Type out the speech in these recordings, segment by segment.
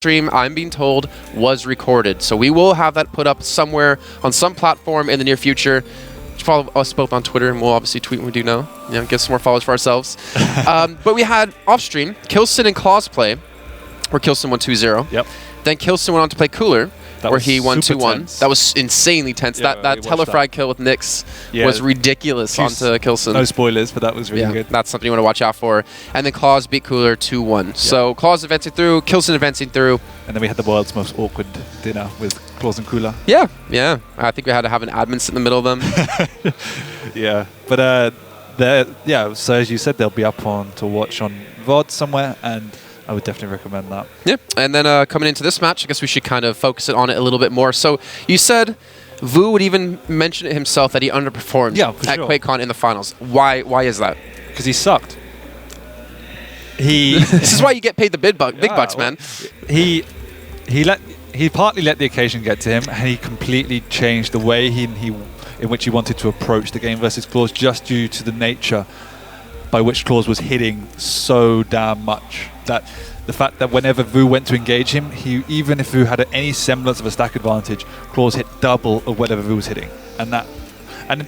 stream, I'm being told, was recorded. So we will have that put up somewhere on some platform in the near future. Just follow us both on Twitter, and we'll obviously tweet when we do know. Get some more followers for ourselves. But we had off stream Kilson and clawz play, where Kilson won 2-0. Yep. Then Kilson went on to play Cooler, where he won 2-1. Tense. That was insanely tense. Yeah, that telefrag kill with Nyx was ridiculous onto Kilson. No spoilers, but that was really good. That's something you want to watch out for. And then clawz beat Cooler 2-1. So clawz advancing through, Kilson advancing through. And then we had the world's most awkward dinner with clawz and Cooler. Yeah. I think we had to have an admin sit in the middle of them. Yeah. But so as you said, they'll be up on to watch on VOD somewhere, and I would definitely recommend that. Yeah, and then coming into this match, I guess we should kind of focus on it a little bit more. So you said Vo would even mention it himself that he underperformed at QuakeCon in the finals. Why is that? Because he sucked. This is why you get paid the big bucks, man. He partly let the occasion get to him, and he completely changed the way in which he wanted to approach the game versus clawz, just due to the nature by which clawz was hitting so damn much. That the fact that whenever Vo went to engage him, even if Vo had any semblance of a stack advantage, clawz hit double of whatever Vo was hitting, and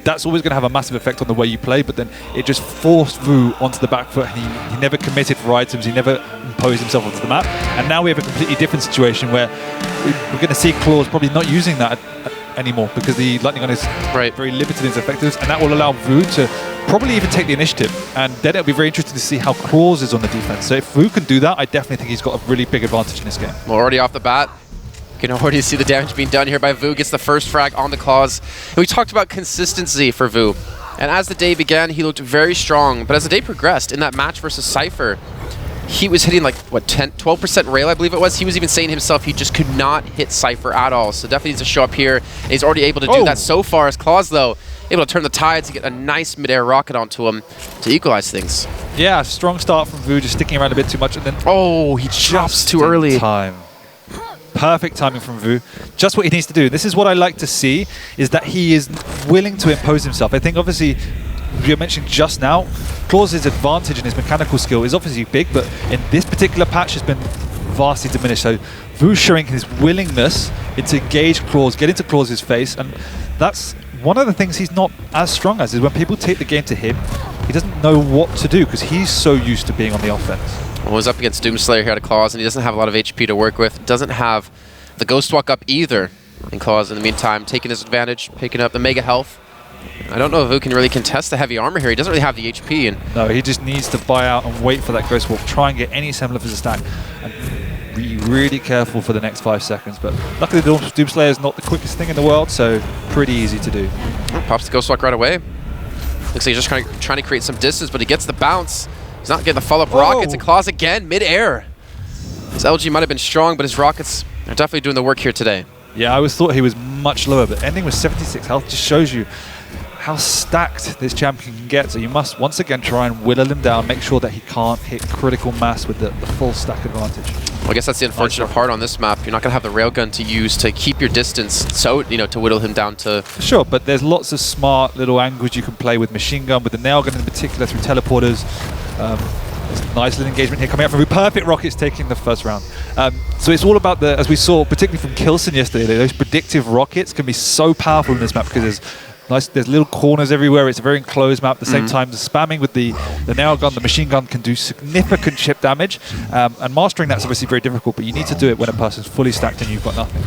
that's always going to have a massive effect on the way you play. But then it just forced Vo onto the back foot, and he never committed for items, he never imposed himself onto the map. And now we have a completely different situation where we're going to see clawz probably not using that anymore, because the lightning gun is very limited in its effectiveness, and that will allow Vo to probably even take the initiative. And then it'll be very interesting to see how clawz is on the defense. So if Vo can do that, I definitely think he's got a really big advantage in this game. Well, already off the bat, you can already see the damage being done here by Vo. Gets the first frag on the clawz. And we talked about consistency for Vo. And as the day began, he looked very strong. But as the day progressed, in that match versus Cypher, he was hitting like, what, 12% rail, I believe it was. He was even saying himself he just could not hit Cypher at all. So definitely needs to show up here. And he's already able to do that so far as clawz, though, able to turn the tides and get a nice mid-air rocket onto him to equalize things. Yeah, strong start from Vo, just sticking around a bit too much, and then he jumps too early. Perfect timing from Vo. Just what he needs to do. This is what I like to see, is that he is willing to impose himself. I think obviously, you mentioned just now, clawz's advantage in his mechanical skill is obviously big, but in this particular patch has been vastly diminished. So Vo showing his willingness to engage clawz, get into clawz's face, and that's one of the things he's not as strong as, is when people take the game to him, he doesn't know what to do because he's so used to being on the offense. Well, he's up against Doomslayer here at clawz, and he doesn't have a lot of HP to work with. Doesn't have the Ghost Walk up either. And clawz, in the meantime, taking his advantage, picking up the Mega Health. I don't know if Vo can really contest the heavy armor here. He doesn't really have the HP. And no, he just needs to buy out and wait for that Ghost Walk. Try and get any semblance of a stack. And be really careful for the next 5 seconds. But luckily, the Doomslayer is not the quickest thing in the world, so pretty easy to do. Pops the Ghost Walk right away. Looks like he's just trying to create some distance, but he gets the bounce. He's not getting the follow-up rockets, and clawz again, mid-air. His LG might have been strong, but his rockets are definitely doing the work here today. Yeah, I always thought he was much lower, but ending with 76 health just shows you how stacked this champion can get. So you must once again try and whittle him down, make sure that he can't hit critical mass with the full stack advantage. Well, I guess that's the unfortunate part on this map. You're not going to have the railgun to use to keep your distance, so, to whittle him down to... Sure, but there's lots of smart little angles you can play with machine gun, with the nail gun in particular, through teleporters. There's a nice little engagement here coming out from perfect rockets taking the first round. So it's all about as we saw, particularly from Kilson yesterday, those predictive rockets can be so powerful in this map because there's little corners everywhere. It's a very enclosed map. At the same time, the spamming with the nail gun, the machine gun can do significant chip damage. And mastering that's obviously very difficult, but you need to do it when a person's fully stacked and you've got nothing.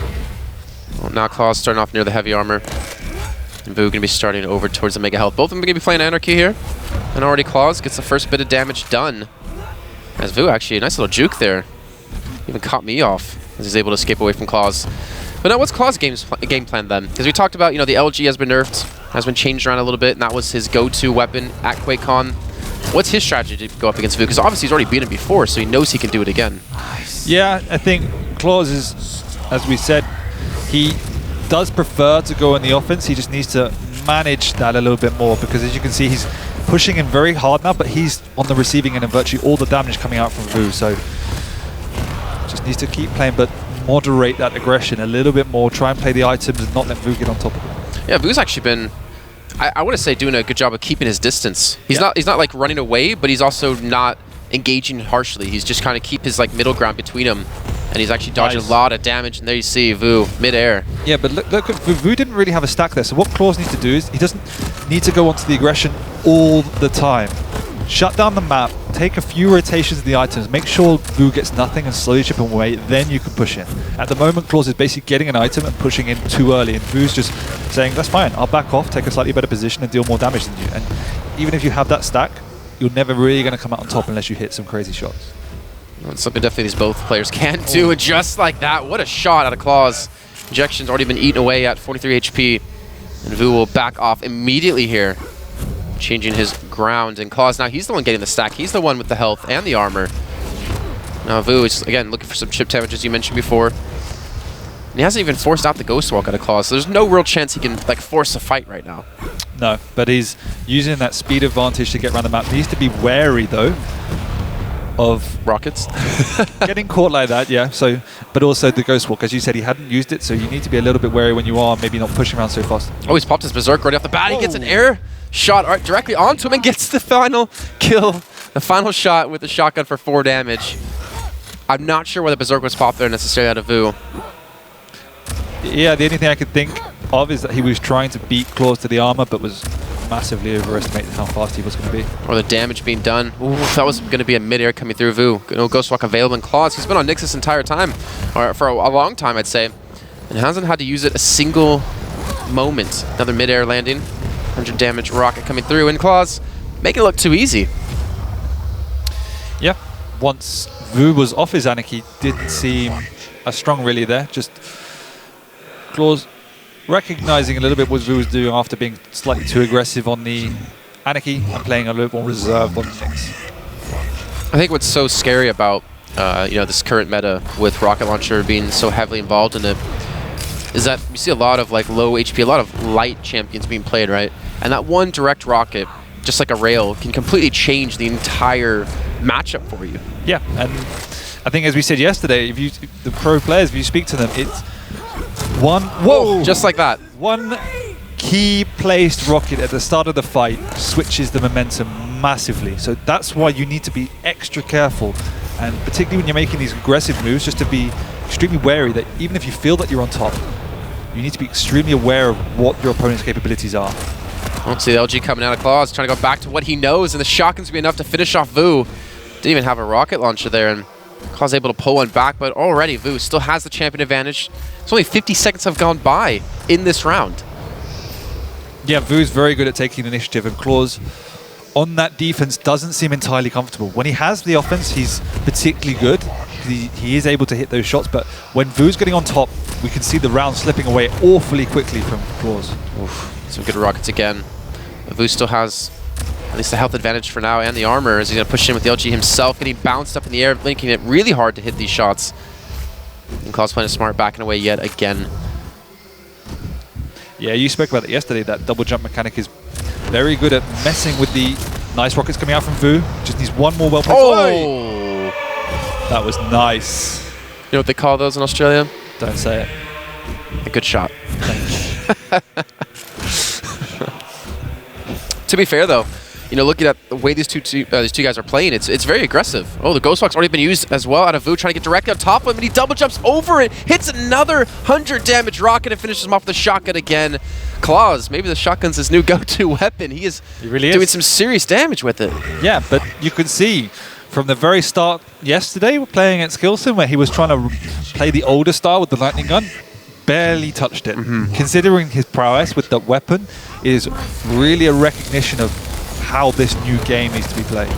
Well, now clawz starting off near the heavy armor. And Vo going to be starting over towards the Mega Health. Both of them going to be playing Anarchy here. And already clawz gets the first bit of damage done. As Vo actually, a nice little juke there. Even caught me off as he's able to escape away from clawz. But now what's clawz game plan then? Because we talked about, the LG has been nerfed, has been changed around a little bit, and that was his go-to weapon at QuakeCon. What's his strategy to go up against Vo? Because obviously he's already beaten him before, so he knows he can do it again. Yeah, I think clawz is, as we said, he does prefer to go in the offense. He just needs to manage that a little bit more, because as you can see, he's pushing in very hard now, but he's on the receiving end of virtually all the damage coming out from Vo. So just needs to keep playing, but moderate that aggression a little bit more. Try and play the items and not let Vo get on top of it. Yeah, Vo's actually been, I want to say, doing a good job of keeping his distance. He's not like running away, but he's also not engaging harshly. He's just kind of keep his middle ground between him And he's actually dodging Nice. a lot of damage, and there you see Vo mid-air. Yeah, but look, Vo didn't really have a stack there. So what clawz needs to do is he doesn't need to go onto the aggression all the time. Shut down the map, take a few rotations of the items, make sure Vo gets nothing and slowly chip him away, then you can push in. At the moment, clawz is basically getting an item and pushing in too early, and Vo's just saying, that's fine, I'll back off, take a slightly better position and deal more damage than you. And even if you have that stack, you're never really going to come out on top unless you hit some crazy shots. It's something definitely these both players can do, and just like that, what a shot out of clawz. Injection's already been eaten away at 43 HP, and Vo will back off immediately here, changing his ground. And clawz now, he's the one getting the stack. He's the one with the health and the armor. Now Vo is, again, looking for some chip damage, as you mentioned before. And he hasn't even forced out the Ghost Walk out of clawz, so there's no real chance he can like force a fight right now. No, but he's using that speed advantage to get around the map. He needs to be wary, though, of rockets. getting caught like that, yeah. So, but also the Ghost Walk, as you said, he hadn't used it, so you need to be a little bit wary when you are maybe not pushing around so fast. Oh, he's popped his Berserk right off the bat. He gets an air shot directly onto him and gets the final kill. The final shot with the shotgun for 4 damage. I'm not sure why the Berserk was popped there necessarily out of Vo. Yeah, the only thing I could think of is that he was trying to beat clawz to the armor, but was massively overestimated how fast he was going to be. Or the damage being done. Ooh, that was going to be a mid-air coming through Vo. No Ghost Walk available in clawz. He's been on Nyx this entire time, or for a long time, I'd say, and hasn't had to use it a single moment. Another mid-air landing. 100 damage rocket coming through in clawz. Make it look too easy. Yeah, once Vo was off his Anarchy, didn't seem as strong really there. Just clawz recognizing a little bit what Vo was doing after being slightly too aggressive on the Anarchy and playing a little more reserved on the Nyx. I think what's so scary about this current meta with rocket launcher being so heavily involved in it is that you see a lot of like low HP, a lot of light champions being played, right? And that one direct rocket, just like a rail, can completely change the entire matchup for you. Yeah, and I think as we said yesterday, the pro players, if you speak to them, it's just like that. One key placed rocket at the start of the fight switches the momentum massively. So that's why you need to be extra careful, and particularly when you're making these aggressive moves, just to be extremely wary that even if you feel that you're on top, you need to be extremely aware of what your opponent's capabilities are. Don't see the LG coming out of clawz, trying to go back to what he knows, and the shotgun's gonna be enough to finish off Vo. Didn't even have a rocket launcher there, and clawz able to pull one back, but already Vo still has the champion advantage. It's only 50 seconds have gone by in this round. Yeah, Vo's very good at taking initiative, and clawz on that defense doesn't seem entirely comfortable. When he has the offense, he's particularly good. He is able to hit those shots, but when Vo's getting on top, we can see the round slipping away awfully quickly from clawz. Oof, some good rockets again. Vo still has at least the health advantage for now and the armor, as he's going to push in with the LG himself, getting bounced up in the air, making it really hard to hit these shots. And clawz playing it smart, backing away yet again. Yeah, you spoke about it yesterday, that double jump mechanic is very good at messing with the nice rockets coming out from Vo. Just needs one more well-placed. Oh! That was nice. You know what they call those in Australia? Don't say it. A good shot. To be fair, though, looking at the way these two guys are playing, it's very aggressive. Oh, the Ghost Walk's already been used as well out of Vo, trying to get directly on top of him, and he double jumps over it, hits another 100 damage rocket, and finishes him off with the shotgun again. clawz, maybe the shotgun's his new go-to weapon. He really doing some serious damage with it. Yeah, but you can see from the very start yesterday, we're playing at Skillson, where he was trying to play the older style with the lightning gun, barely touched it. Considering his prowess with the weapon is really a recognition of how this new game needs to be played.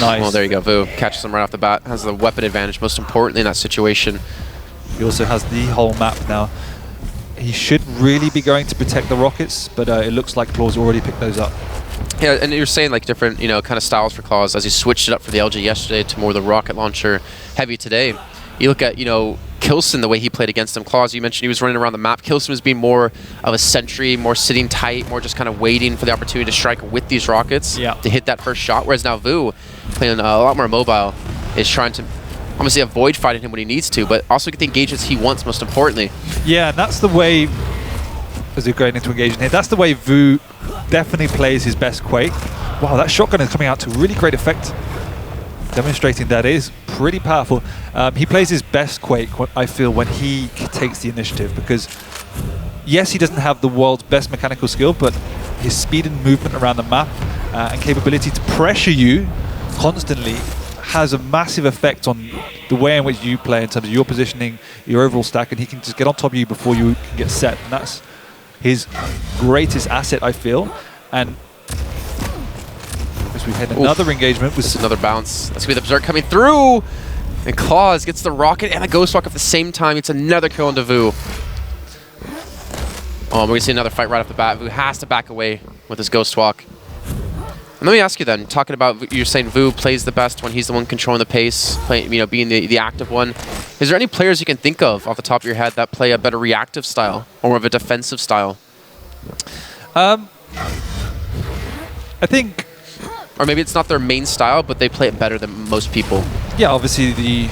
Nice. Well, there you go. Vo catches him right off the bat, has the weapon advantage, most importantly in that situation. He also has the whole map now. He should really be going to protect the rockets, but it looks like clawz already picked those up. Yeah, and you're saying like different, kind of styles for clawz, as he switched it up for the LG yesterday to more the rocket launcher heavy today. You look at, Kilson, the way he played against him. clawz, you mentioned he was running around the map. Kilson was being more of a sentry, more sitting tight, more just kind of waiting for the opportunity to strike with these rockets to hit that first shot. Whereas now Vo, playing a lot more mobile, is trying to obviously avoid fighting him when he needs to, but also get the engagements he wants, most importantly. Yeah, and that's the way, as we're going into engagement here, that's the way Vo definitely plays his best Quake. Wow, that shotgun is coming out to really great effect. demonstrating that it is pretty powerful. He plays his best Quake, I feel, when he takes the initiative, because yes, he doesn't have the world's best mechanical skill, but his speed and movement around the map and capability to pressure you constantly has a massive effect on the way in which you play in terms of your positioning, your overall stack, and he can just get on top of you before you can get set. And that's his greatest asset, I feel. And as we've had another engagement with another bounce. That's gonna be the Berserk coming through, and clawz gets the rocket and the ghost walk at the same time. It's another kill into Vo. Oh, we're gonna see another fight right off the bat. Vo has to back away with his ghost walk. And let me ask you then, talking about, you're saying Vo plays the best when he's the one controlling the pace, being the active one. Is there any players you can think of off the top of your head that play a better reactive style or more of a defensive style? I think... Or maybe it's not their main style, but they play it better than most people. Yeah, obviously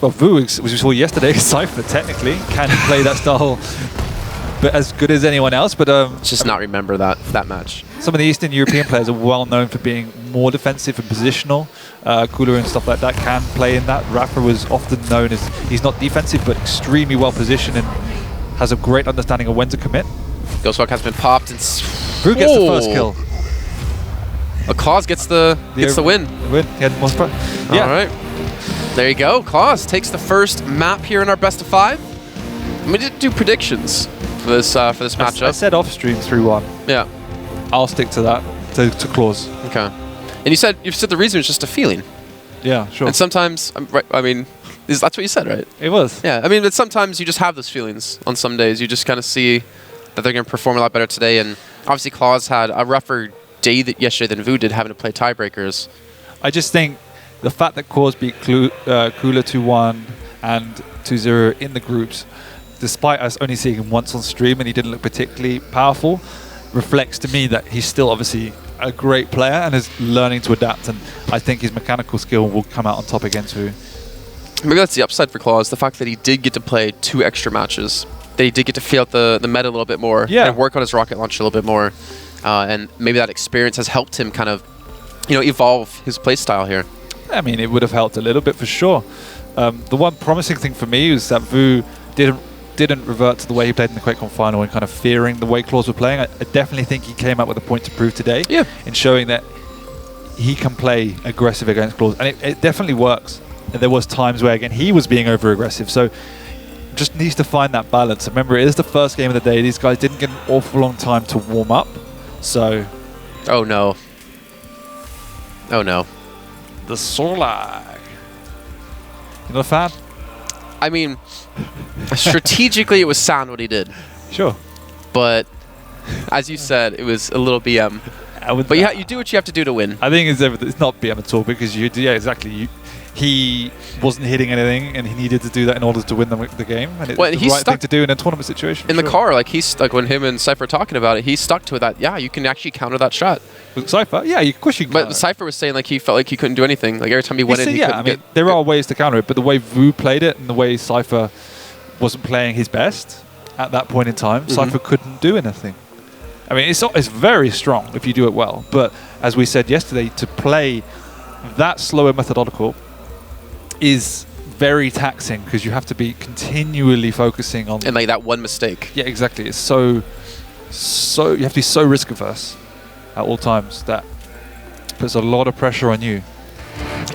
well, Vo, as we saw yesterday, Cypher technically can play that style but as good as anyone else, but just not remember that match. Some of the Eastern European players are well known for being more defensive and positional. Cooler and stuff like that can play in that. Rafa was often known as, he's not defensive, but extremely well positioned and has a great understanding of when to commit. Ghostwalk has been popped, and Vo gets the first kill. clawz gets the win. He had the most yeah. All right, there you go. clawz takes the first map here in our best of 5. And we did do predictions for this matchup. I said off stream 3-1. Yeah, I'll stick to that. To clawz. Okay. And you said the reason was just a feeling. Yeah, sure. And sometimes, I mean, that's what you said, right? It was. Yeah, I mean, but sometimes you just have those feelings on some days. You just kind of see that they're going to perform a lot better today. And obviously, clawz had a rougher day yesterday than Vo did, having to play tiebreakers. I just think the fact that clawz beat Cooler 2-1 and 2-0 in the groups, despite us only seeing him once on stream and he didn't look particularly powerful, reflects to me that he's still obviously a great player and is learning to adapt, and I think his mechanical skill will come out on top against Vo. Maybe that's the upside for clawz, the fact that he did get to play 2 extra matches. That he did get to feel out the meta a little bit more, and work on his rocket launch a little bit more. And maybe that experience has helped him kind of, evolve his play style here. I mean, it would have helped a little bit for sure. The one promising thing for me was that Vo didn't revert to the way he played in the QuakeCon final and kind of fearing the way clawz were playing. I definitely think he came out with a point to prove today in showing that he can play aggressive against clawz, and it definitely works. And there was times where, again, he was being over-aggressive, so just needs to find that balance. Remember, it is the first game of the day. These guys didn't get an awful long time to warm up, so... Oh no. Oh no. The Sorlag. You not a fan? I mean, strategically it was sound what he did. Sure. But, as you said, it was a little BM. But you do what you have to do to win. I think it's not BM at all, because he wasn't hitting anything, and he needed to do that in order to win the game. And it's the right thing to do in a tournament situation. In the car, when him and Cypher were talking about it, he stuck to it that, you can actually counter that shot. With Cypher? Yeah, of course you can. But Cypher was saying he felt like he couldn't do anything. Like every time he went in, he couldn't get... there are ways to counter it, but the way Vo played it and the way Cypher wasn't playing his best at that point in time, Cypher couldn't do anything. I mean, it's very strong if you do it well, but as we said yesterday, to play that slow and methodical is very taxing, because you have to be continually focusing on... And that one mistake. Yeah, exactly. It's so you have to be so risk averse at all times. That puts a lot of pressure on you.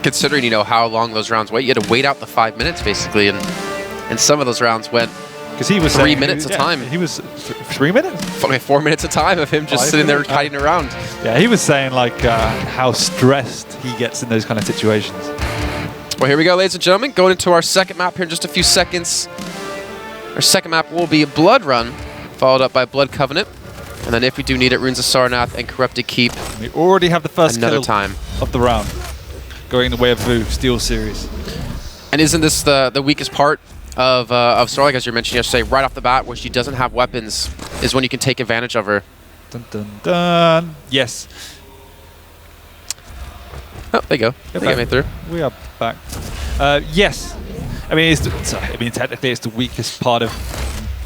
Considering, how long those rounds wait, you had to wait out the 5 minutes, basically, and some of those rounds went... Because he was 3 minutes of time. He was 3 minutes? Okay, 4 minutes of time of him just sitting there hiding around. Yeah, he was saying how stressed he gets in those kind of situations. Well, here we go, ladies and gentlemen. Going into our second map here in just a few seconds. Our second map will be Blood Run, followed up by Blood Covenant. And then if we do need it, Runes of Sarnath and Corrupted Keep. We already have the first kill of the round, going the way of Vo, Steel Series. And isn't this the weakest part of Starlight, as you mentioned yesterday, right off the bat, where she doesn't have weapons, is when you can take advantage of her. Dun, dun, dun. Yes. Oh, there you go. They got me through. We are back. Yes. I mean, technically it's the weakest part of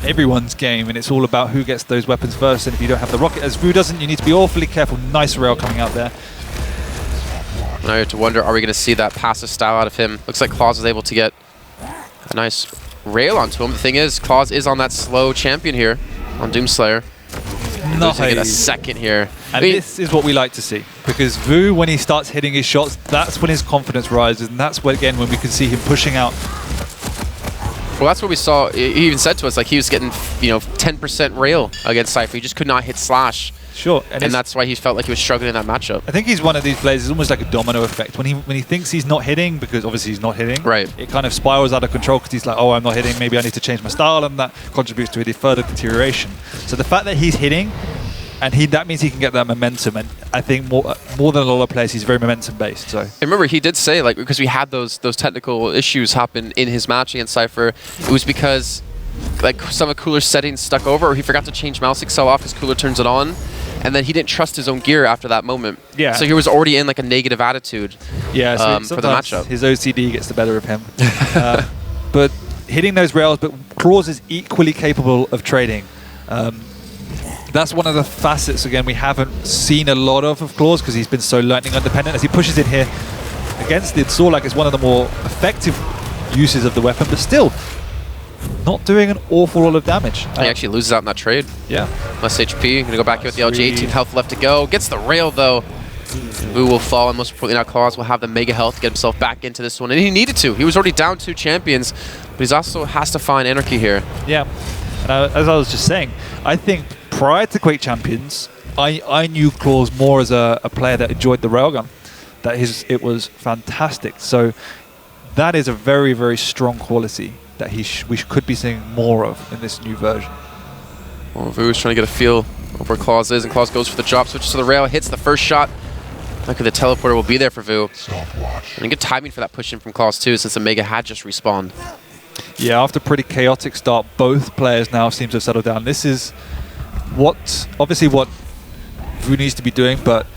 everyone's game, and it's all about who gets those weapons first. And if you don't have the rocket, as Vo doesn't, you need to be awfully careful. Nice rail coming out there. Now you have to wonder, are we going to see that passive style out of him? Looks like clawz was able to get a nice rail onto him. The thing is, clawz is on that slow champion here on Doomslayer. Nice. Get a second here. And this is what we like to see, because Vo, when he starts hitting his shots, that's when his confidence rises, and that's when, again, when we can see him pushing out. Well, that's what we saw. He even said to us, like, he was getting, 10% rail against Cypher. He just could not hit slash. Sure. And that's why he felt like he was struggling in that matchup. I think he's one of these players, it's almost like a domino effect. When he thinks he's not hitting, because obviously he's not hitting, right, it kind of spirals out of control because he's like, oh, I'm not hitting, maybe I need to change my style, and that contributes to a further deterioration. So the fact that he's hitting, and that means he can get that momentum, and I think more than a lot of players, he's very momentum-based. So. And remember, he did say, like, because we had those technical issues happen in his match against Cypher, it was because like some of the cooler settings stuck over, or he forgot to change mouse accel off because cooler turns it on, and then he didn't trust his own gear after that moment. Yeah. So he was already in like a negative attitude. Yeah. So for the matchup, his OCD gets the better of him. But hitting those rails, but clawz is equally capable of trading. That's one of the facets, again, we haven't seen a lot of clawz because he's been so lightning independent. As he pushes in here against it, saw like it's one of the more effective uses of the weapon, but still not doing an awful lot of damage. He actually loses out in that trade. Yeah. Less HP. Gonna go back here with the LG. 18 health left to go. Gets the rail though. Vo will fall, and most importantly now clawz will have the mega health to get himself back into this one. And he needed to. He was already down 2 champions, but he also has to find Anarchy here. Yeah. And as I was just saying, I think prior to Quake Champions, I knew clawz more as a player that enjoyed the railgun. It was fantastic. So that is a very, very strong quality that we could be seeing more of in this new version. Well, Vo's trying to get a feel of where clawz is, and clawz goes for the drop, switches to the rail, hits the first shot. Luckily the teleporter will be there for Vo. And good timing for that push in from clawz too, since the Mega had just respawned. Yeah, after a pretty chaotic start, both players now seem to have settled down. This is obviously what Vo needs to be doing, but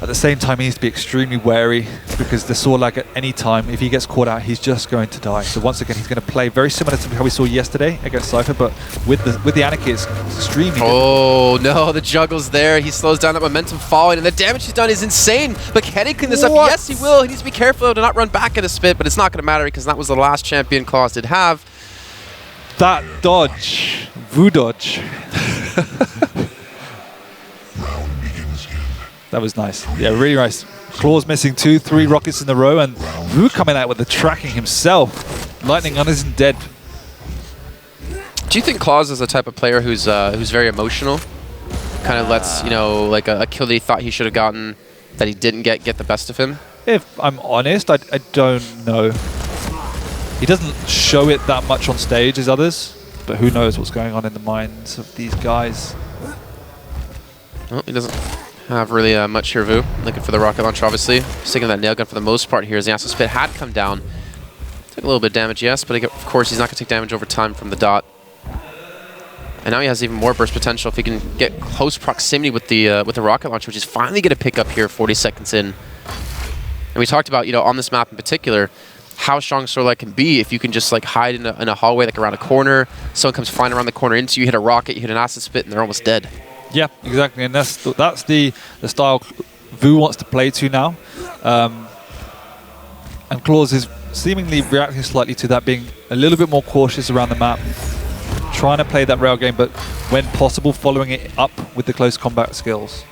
at the same time he needs to be extremely wary, because the Sorlag at any time, if he gets caught out, he's just going to die. So once again, he's going to play very similar to how we saw yesterday against Cypher, but with the Anarchy, it's extremely difficult. No, the juggle's there. He slows down that momentum falling, and the damage he's done is insane. But can he clean this up? Yes, he will. He needs to be careful to not run back at a spit, but it's not going to matter because that was the last champion clawz did have. That dodge, Vo dodge. That was nice. Yeah, really nice. clawz missing 2, 3 rockets in a row, and Vo coming out with the tracking himself. Lightning on isn't dead. Do you think clawz is the type of player who's very emotional? Kind of lets, like a kill that he thought he should have gotten that he didn't get the best of him? If I'm honest, I don't know. He doesn't show it that much on stage as others, but who knows what's going on in the minds of these guys. Well, he doesn't have really much here, Vo. Looking for the rocket launcher, obviously. Sticking that nail gun for the most part here as the Acid Spit had come down. Took a little bit of damage, yes, but of course he's not going to take damage over time from the dot. And now he has even more burst potential if he can get close proximity with the rocket launcher, which is finally going to pick up here 40 seconds in. And we talked about, on this map in particular, how strong Sorlag can be if you can just like hide in a hallway, like around a corner. Someone comes flying around the corner into you, hit a rocket, you hit an Acid Spit, and they're almost dead. Yeah, exactly, and that's the style Vo wants to play to now. And clawz is seemingly reacting slightly to that, being a little bit more cautious around the map, trying to play that rail game, but when possible, following it up with the close combat skills.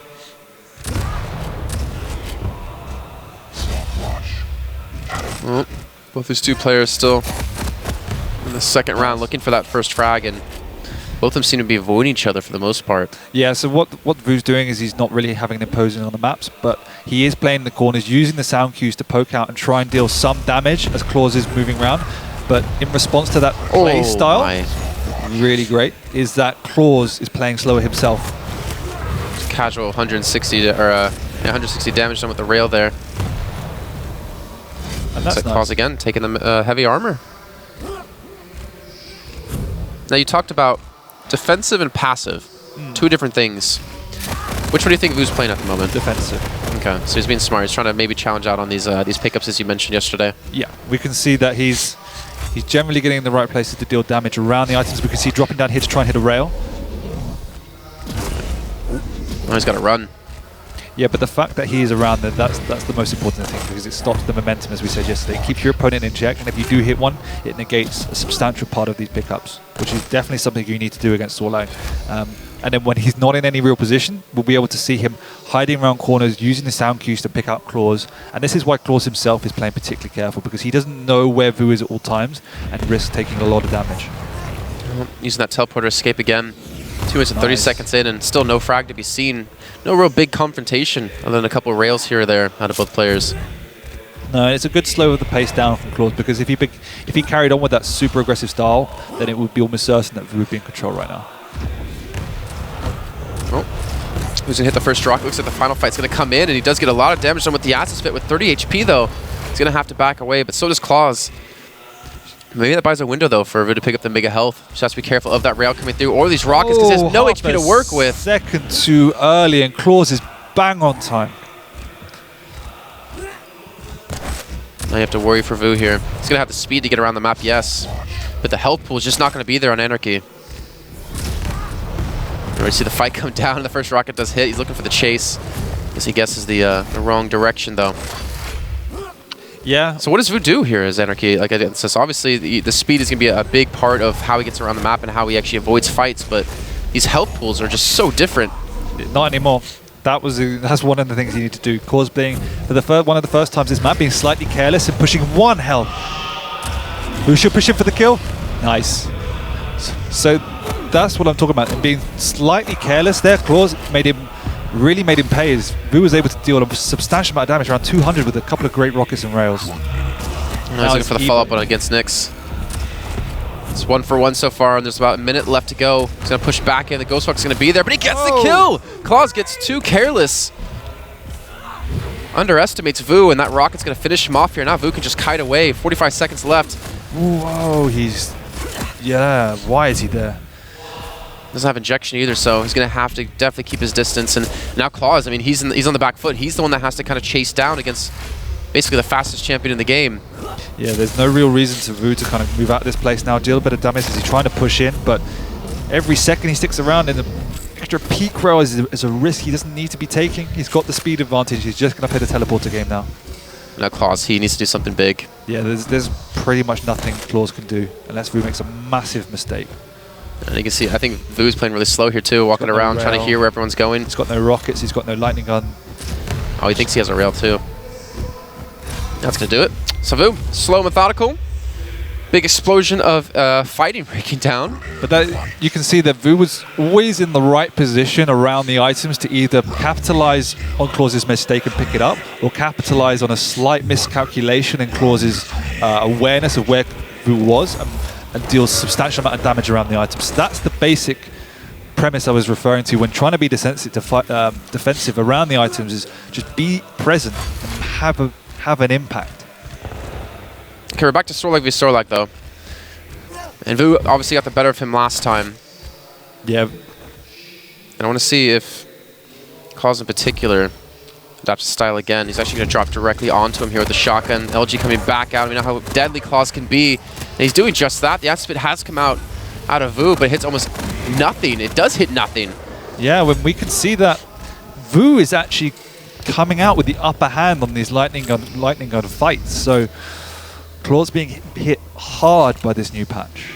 Well, both these 2 players still in the second round looking for that first frag, and both of them seem to be avoiding each other for the most part. Yeah, so what Vo's doing is he's not really having an imposing on the maps, but he is playing the corners, using the sound cues to poke out and try and deal some damage as clawz is moving around. But in response to that play style, really great, is that clawz is playing slower himself. Casual 160 160 damage done with the rail there. And that's like clawz again, taking the heavy armor. Now you talked about defensive and passive, 2 different things. Which one do you think Vo's playing at the moment? Defensive. Okay, so he's being smart. He's trying to maybe challenge out on these pickups as you mentioned yesterday. Yeah, we can see that he's generally getting in the right places to deal damage around the items. We can see dropping down here to try and hit a rail. Oh, he's got to run. Yeah, but the fact that he is around there, that's the most important thing, because it stops the momentum, as we said yesterday. It keeps your opponent in check, and if you do hit one, it negates a substantial part of these pickups, which is definitely something you need to do against Vo0. And then when he's not in any real position, we'll be able to see him hiding around corners, using the sound cues to pick out clawz. And this is why clawz himself is playing particularly careful, because he doesn't know where Vo is at all times and risks taking a lot of damage. Using that teleporter escape again. 2 minutes and 30 seconds in, and still no frag to be seen. No real big confrontation, other than a couple of rails here or there out of both players. No, it's a good slow the pace down from clawz, because if he carried on with that super aggressive style, then it would be almost certain that Vo would be in control right now. Oh, who's gonna hit the first rocket? Looks like the final fight's gonna come in, and he does get a lot of damage done with the acid spit with 30 HP though. He's gonna have to back away, but so does clawz. Maybe that buys a window though for Vo to pick up the mega health. Just has to be careful of that rail coming through, or these rockets, because there's no HP to work with. Second too early, and clawz is bang on time. Now you have to worry for Vo here. He's gonna have the speed to get around the map, yes, but the health pool is just not gonna be there on Anarchy. You already see the fight come down, and the first rocket does hit. He's looking for the chase. Guess he guesses the wrong direction though. Yeah. So what does Vo do here as Anarchy? Like, so obviously the speed is going to be a big part of how he gets around the map and how he actually avoids fights, but these health pools are just so different. Not anymore. That's one of the things you need to do. clawz being, for one of the first times this map, being slightly careless and pushing 1 health. Vo should push him for the kill. Nice. So that's what I'm talking about. And being slightly careless there, clawz really made him pay. As Vo was able to deal a substantial amount of damage, around 200, with a couple of great rockets and rails. He's looking for the follow-up on against Nyx. It's 1 for 1 so far, and there's about a minute left to go. He's going to push back in. The Ghost Rock's going to be there, but he gets the kill! clawz gets too careless. Underestimates Vo, and that rocket's going to finish him off here. Now Vo can just kite away. 45 seconds left. Whoa, yeah, why is he there? Doesn't have injection either, so he's going to have to definitely keep his distance. And now clawz, I mean, he's on the back foot. He's the one that has to kind of chase down against basically the fastest champion in the game. Yeah, there's no real reason to Vo to kind of move out of this place now, deal a bit of damage as he's trying to push in, but every second he sticks around in the extra peak rail is a risk he doesn't need to be taking. He's got the speed advantage. He's just going to play the teleporter game now. Now clawz, he needs to do something big. Yeah, there's pretty much nothing clawz can do unless Vo makes a massive mistake. And you can see, I think Vo's playing really slow here too, walking around, trying to hear where everyone's going. He's got no rockets, he's got no lightning gun. Oh, he thinks he has a rail too. That's going to do it. So Vo, slow, methodical. Big explosion of fighting breaking down. But you can see that Vo was always in the right position around the items to either capitalize on clawz's mistake and pick it up, or capitalize on a slight miscalculation in clawz's awareness of where Vo was, and deals substantial amount of damage around the items. So that's the basic premise I was referring to when trying to be defensive around the items, is just be present and have an impact. Okay, we're back to Sorlak v Sorlak though. And Vo obviously got the better of him last time. Yeah. And I want to see if clawz in particular adapts his style again. He's actually going to drop directly onto him here with the shotgun. LG coming back out. We know how deadly clawz can be. And he's doing just that. The acid spit has come out of Vo, but it hits almost nothing. It does hit nothing. Yeah, when we can see that Vo is actually coming out with the upper hand on these lightning gun fights. So clawz being hit hard by this new patch.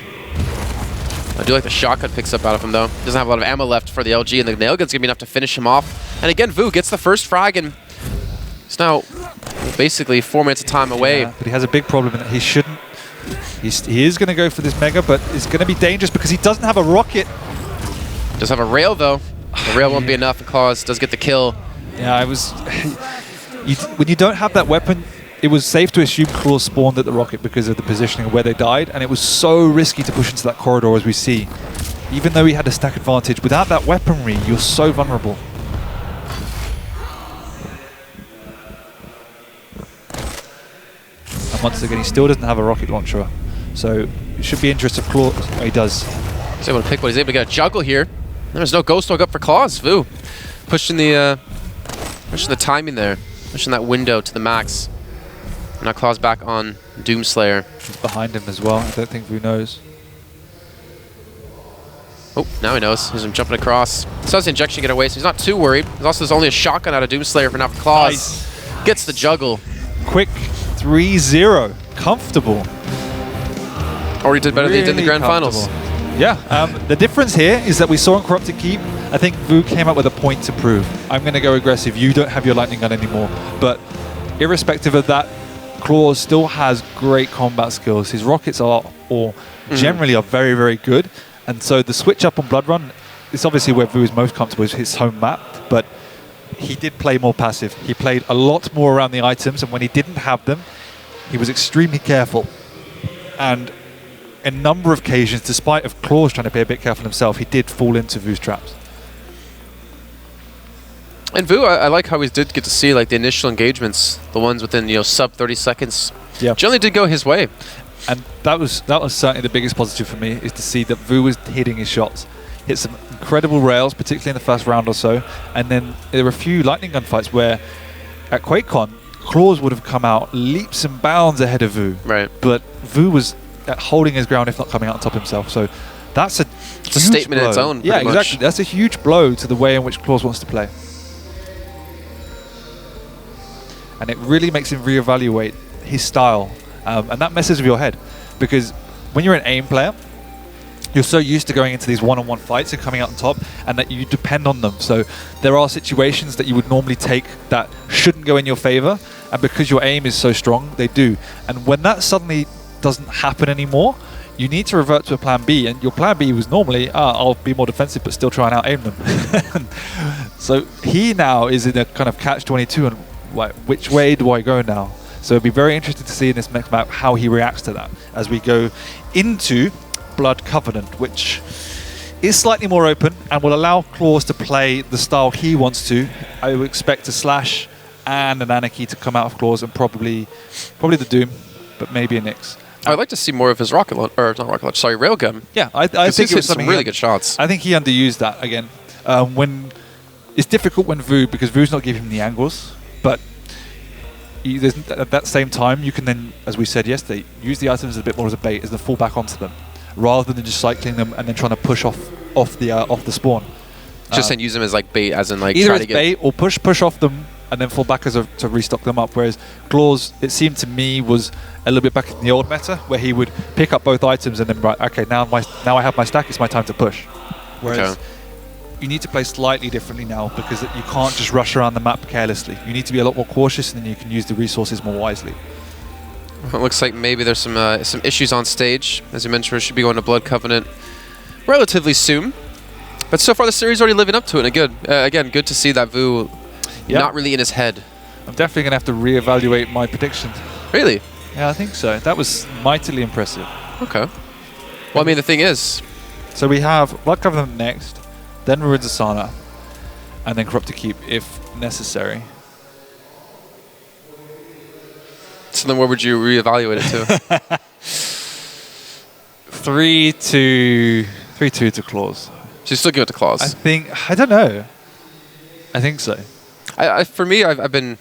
I do like the shotgun picks up out of him though. Doesn't have a lot of ammo left for the LG, and the nail gun's gonna be enough to finish him off. And again, Vo gets the first frag, and he's now basically 4 minutes of time away. Yeah, but he has a big problem in that he shouldn't. He is going to go for this mega, but it's going to be dangerous because he doesn't have a rocket. Does have a rail though. The rail won't be enough, and clawz does get the kill. Yeah, when you don't have that weapon, it was safe to assume clawz spawned at the rocket because of the positioning of where they died, and it was so risky to push into that corridor, as we see. Even though he had a stack advantage, without that weaponry, you're so vulnerable. And once again, he still doesn't have a rocket launcher, so it should be interesting if clawz. Oh, he does. He's able to pick what he's able to get a juggle here. There's no ghost dog up for clawz. Vo pushing the timing there, pushing that window to the max. Now clawz back on Doomslayer. He's behind him as well. I don't think Vo knows. Oh, now he knows. He's jumping across. So the injection get away, so he's not too worried. There's only a shotgun out of Doomslayer for now for clawz. Nice. Gets the juggle. Quick 3-0. Comfortable. Already did better than he did in the grand finals. Yeah, the difference here is that we saw in Corrupted Keep, I think Vo came up with a point to prove. I'm going to go aggressive. You don't have your lightning gun anymore. But irrespective of that, clawz still has great combat skills. His rockets are, or generally are very, very good. And so the switch up on Blood Run, it's obviously where Vo is most comfortable, is his home map. But he did play more passive. He played a lot more around the items. And when he didn't have them, he was extremely careful. And a number of occasions, despite of clawz trying to be a bit careful himself, he did fall into Vo's traps. And Vo, I like how we did get to see like the initial engagements, the ones within sub 30 seconds. Yeah, generally did go his way. And that was certainly the biggest positive for me, is to see that Vo was hitting his shots. Hit some incredible rails, particularly in the first round or so. And then there were a few lightning gun fights where at QuakeCon, clawz would have come out leaps and bounds ahead of Vo. Right. But Vo was holding his ground, if not coming out on top himself. So that's it's a statement in its own. Yeah, exactly. That's a huge blow to the way in which clawz wants to play. And it really makes him reevaluate his style. And that messes with your head. Because when you're an aim player, you're so used to going into these one-on-one fights and coming out on top, and that you depend on them. So there are situations that you would normally take that shouldn't go in your favor, and because your aim is so strong, they do. And when that suddenly doesn't happen anymore, you need to revert to a plan B, and your plan B was normally, I'll be more defensive but still try and out-aim them. So he now is in a kind of catch-22, and which way do I go now? So it'll be very interesting to see in this next map how he reacts to that as we go into Blood Covenant, which is slightly more open and will allow clawz to play the style he wants to. I would expect a Slash and an Anarchy to come out of clawz, and probably the Doom, but maybe a Nyx. I'd like to see more of his rocket launch, or not rocket launch, sorry, railgun. Yeah, I think it was some really good shots. I think he underused that again. When it's difficult when Vo, because Vo's not giving him the angles, but at that same time, you can then, as we said yesterday, use the items a bit more as a bait, as the fall back onto them, rather than just cycling them and then trying to push off the spawn. Just then use them as like bait, as in like either try as to get bait or push off them and then fall back to restock them up. Whereas clawz, it seemed to me, was a little bit back in the old meta, where he would pick up both items and then okay, now I have my stack, it's my time to push. Whereas you need to play slightly differently now, because you can't just rush around the map carelessly. You need to be a lot more cautious, and then you can use the resources more wisely. Well, it looks like maybe there's some issues on stage. As you mentioned, we should be going to Blood Covenant relatively soon. But so far the series already living up to it, and good. Again, good to see that Vo not really in his head. I'm definitely going to have to reevaluate my prediction. Really? Yeah, I think so. That was mightily impressive. Okay. Well, I mean, the thing is, so we have Blood Covenant next, then Ruins Asana, and then Corrupted Keep if necessary. So then where would you reevaluate it to? 3-2 to clawz. So you still give it to clawz? I don't know. I think so. For me, I've been